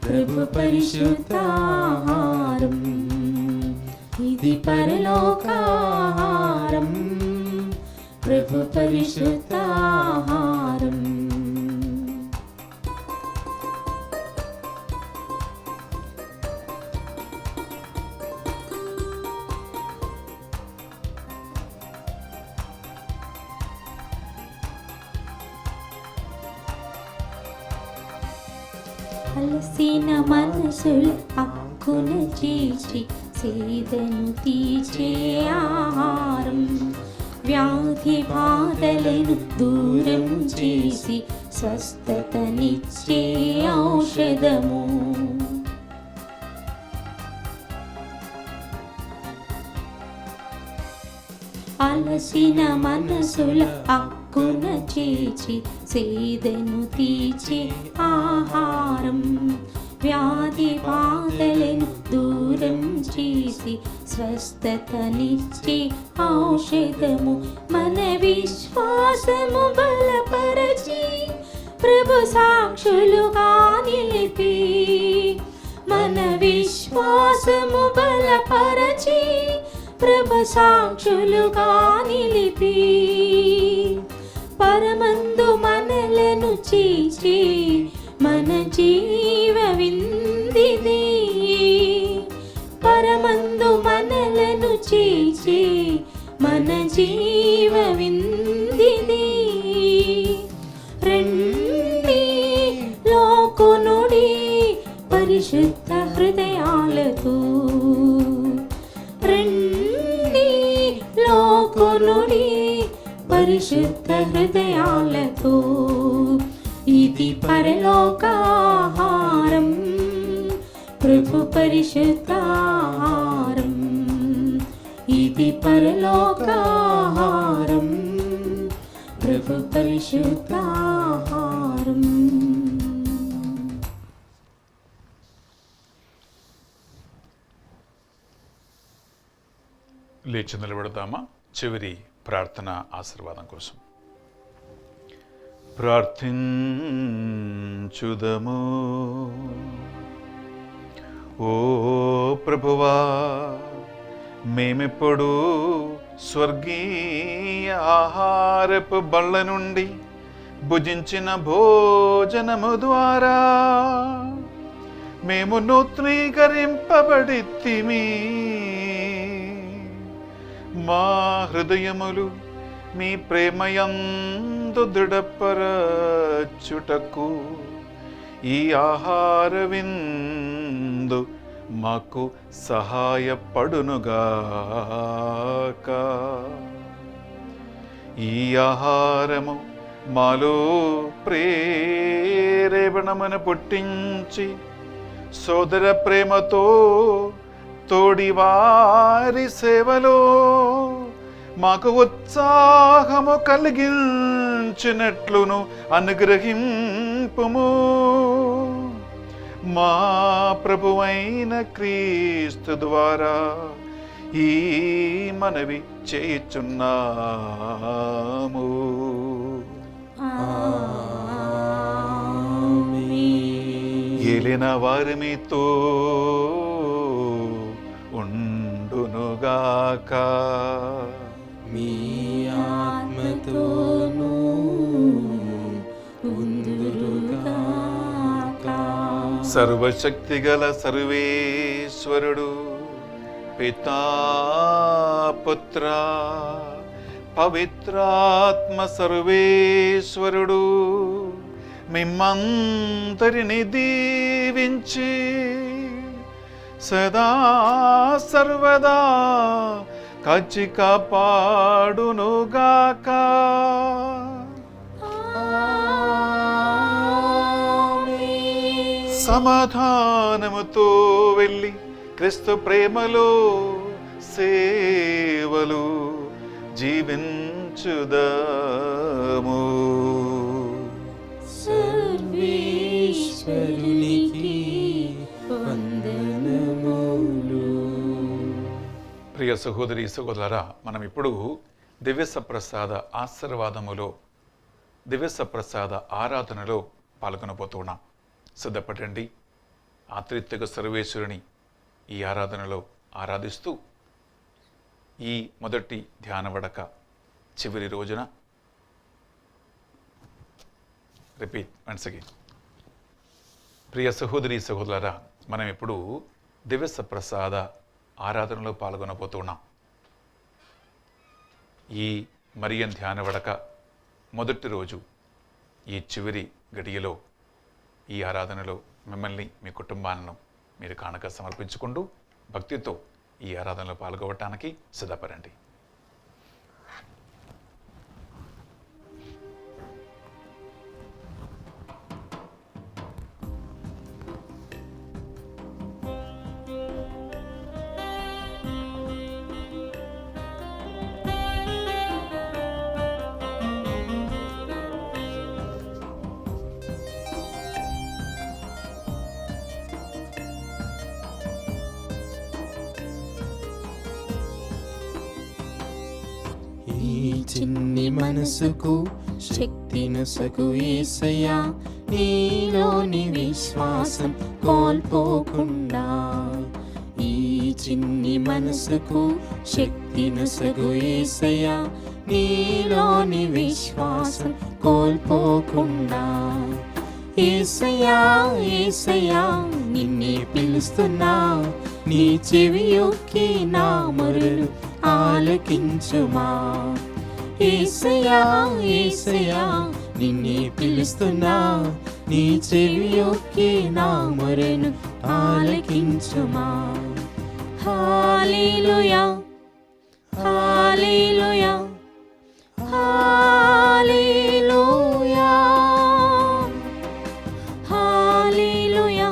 ప్రభు పరిశుద్ధాహారం. ఇది పరలోకాహారం, ప్రభు పరిశుద్ధాహారం. అలసిన మనసుల హక్కున చేర్చి సేదను తీర్చే ఆహారం. వ్యాధి బాధలను దూరం చేసి స్వస్థతనిచ్చే ఔషధము. అలసిన మనసుల హక్కున చేర్చి సేదను తీర్చే ఆహారం. వ్యాధి బాధలను దూరం చేసి స్వస్థతనిచ్చే ఔషధము. మన విశ్వాసము బలపరచి ప్రభు సాక్షులుగా నిలిపి. మన విశ్వాసము బలపరచి ప్రభు సాక్షులుగా నిలిపి. పరమందు మనలను చీచి మన జీవ విందిది. పరమందు మనలను చీచి మన జీవ విందిది. రండి లోకొనుడి పరిశుద్ధ హృదయాలతో. రండి లోకొనుడి పరిశుద్ధ హృదయాలతో. ఇది పరలోకాహారం, ప్రభు పరిశుద్ధాహారం. ఇది పరలోకాహారం, ప్రభు పరిశుద్ధాహారం. లేచి నిలబడదామా చివరి ప్రార్థన ఆశీర్వాదం కోసం. ప్రార్థించుదము. ఓ ప్రభువా, మేమెప్పుడు స్వర్గీయ ఆహారపు బళ్ళ నుండి భుజించిన భోజనము ద్వారా మేము నూతనీకరింపబడితిమి. మా హృదయములు మీ ప్రేమయందు దృఢపరచుటకు ఈ ఆహార విందు మాకు సహాయపడునుగాక. ఈ ఆహారము మాలో ప్రేరేపణమును పుట్టించి సోదర ప్రేమతో తోడివారి సేవలో మాకు ఉత్సాహము కలిగించినట్లును అనుగ్రహింపుము. మా ప్రభువైన క్రీస్తు ద్వారా ఈ మనవి చేయుచున్నాము. ఏలిన వారి మీతో ఉండునుగాక. మీ ఆత్మతోనూ ఉందురుగాక. సర్వశక్తిగల సర్వేశ్వరుడు పితా పుత్ర పవిత్రాత్మ సర్వేశ్వరుడు మిమ్మంతరిని దీవించి సదా సర్వదా కాచి కాపాడునుగాక. సమాధానముతో వెళ్ళి క్రీస్తు ప్రేమలో సేవలు జీవించుదాము. సర్వేశ్వరునికి వందనములు. ప్రియ సహోదరి సహోదరులారా, మనం ఇప్పుడు దివ్య సప్రసాద ఆశీర్వాదములో దివ్య సప్రసాద ఆరాధనలో పాల్గొనబోతున్నాం. సిద్ధపడండి. ఆత్రిత్యక సర్వేశ్వరుని ఈ ఆరాధనలో ఆరాధిస్తూ ఈ మొదటి ధ్యాన వడక చివరి రోజున రిపీట్ వన్స్ అగైన్. ప్రియ సహోదరి సహోదరులారా, మనం ఇప్పుడు దివ్య సప్రసాద ఆరాధనలో పాల్గొనబోతున్నాం. ఈ మరియన్ ధ్యాన వడక మొదటి రోజు ఈ చివరి గడియలో ఈ ఆరాధనలో మిమ్మల్ని మీ కుటుంబాలను మీరు కానుక సమర్పించుకుంటూ భక్తితో ఈ ఆరాధనలో పాల్గొనడానికి సిద్ధపడండి. ఈ చిన్ని మనసుకు శక్తినొసగు యేసయ్యా, నీలోని విశ్వాసం కోల్పోకుండా. ఈ చిన్ని మనసుకు శక్తినొసగు యేసయ్యా, నీలోని విశ్వాసం కోల్పోకుండా. యేసయ్యా యేసయ్యా నిన్నే పిలుస్తున్నా, నీ చెవియొక్కి నా మొరలు ఆలకించుమా. యేసయ్యా యేసయ్యా నిన్నే పిలుస్తున్నా, నీ చెవియొక్కి నా మొరను ఆలకించుమా. హల్లెలూయా హల్లెలూయా హల్లెలూయా హల్లెలూయా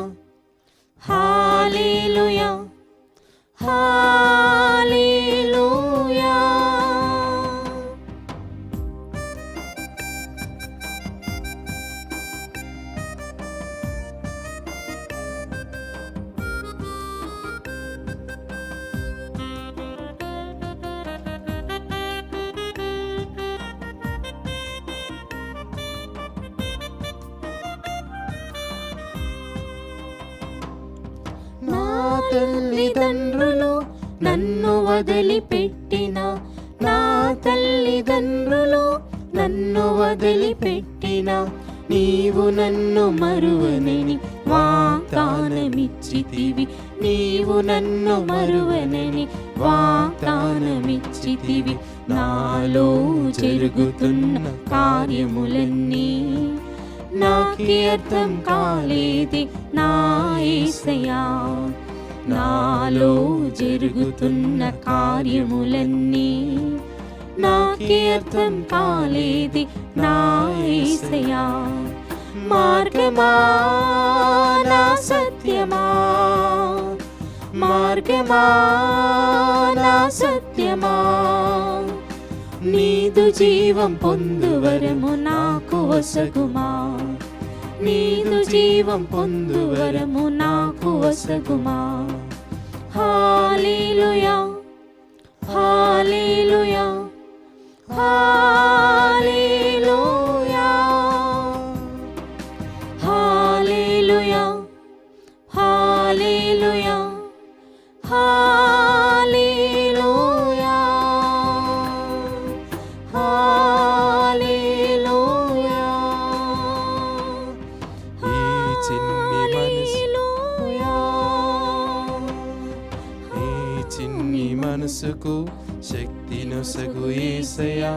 హల్లెలూయా హల్లెలూయా. నా తల్లిదండ్రులు నన్ను వదిలిపెట్టిన, నా తల్లిదండ్రులు నన్ను వదిలిపెట్టిన, నీవు నన్ను మరువనని వాగ్దానమిచ్చితివి. నీవు నన్ను మరువనని వాగ్దానమిచ్చితివి. నాలో జరుగుతున్న కార్యములన్నీ నాకే అర్థం కాలేది నా యేసయ్యా. నాలో జరుగుతున్న కార్యములన్నీ నాకే అర్థం కాలేది నా యేసయ్యా. మార్గమా నా సత్యమా, మార్గమా నా సత్యమా, నీదు జీవం పొందువరము నాకు వసగుమా. నీదు జీవం పొందువరము నాకు వసగుమా. హల్లెలూయా హల్లెలూయా హల్లెలూయా హల్లెలూయా హల్లెలూయా హల్లెలూయా. శక్తినొసగు యేసయ్యా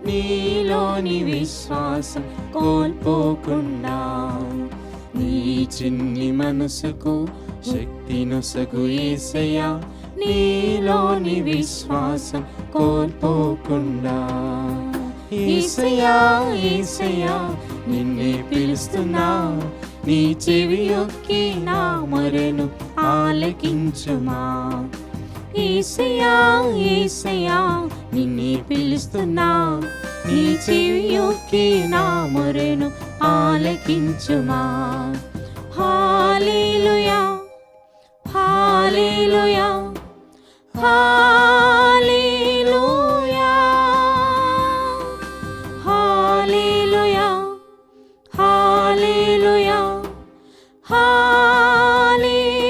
నీలోని విశ్వాసం కోల్పోకుండా, నీ చిన్ని మనసుకు శక్తినొసగు యేసయ్యా నీలోని విశ్వాసం కోల్పోకుండా. యేసయ్యా యేసయ్యా నిన్నే పిలుస్తున్నా, నీ చెవి యొక్కి నా మొరను ఆలకించుమా. యేసయ్యా యేసయ్యా నిన్నే పిలుస్తున్నా, నీ చెవి యొక్కి నా మొరను ఆలకించుమా. హల్లెలూయా హల్లెలూయా హల్లెలూయా హల్లెలూయా హల్లెలూయా హల్లెలూయా.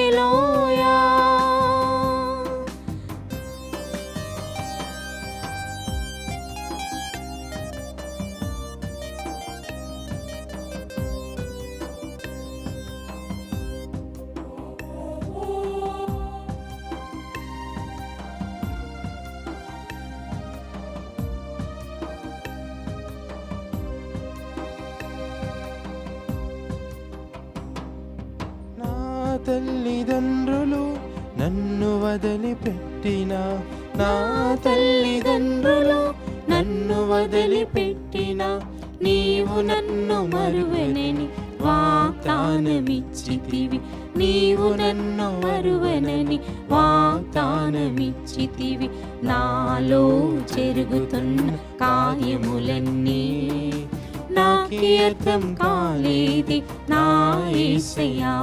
తల్లిదండ్రులు నన్ను వదిలిపెట్టిన, నా తల్లిదండ్రులు నన్ను వదిలిపెట్టిన, నీవు నన్ను మరువనని వాగ్దానమిచ్చితివి, నీవు నన్ను మరువనని వాగ్దానమిచ్చితివి. నాలో జరుగుతున్న కార్యములన్నీ నాకే అర్థం కాలేది నా యేసయ్యా,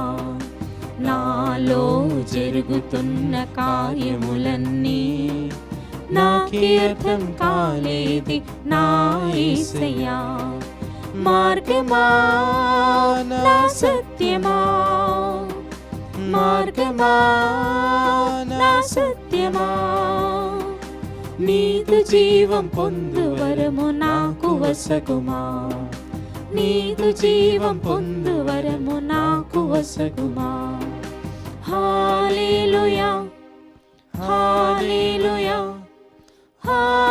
నాలో జరుగుతున్న కార్యములన్నీ నాకే అర్థం కాలేది నా యేసయ్యా. మార్గమా నా సత్యమా, మార్గమా నా సత్యమా, నీదు జీవం పొందు వరము నాకు వసగుమా, నీదు జీవం పొందు వరము నాకు వసగుమా. హల్లెలూయా హల్లెలూయా హల్లెలూయా.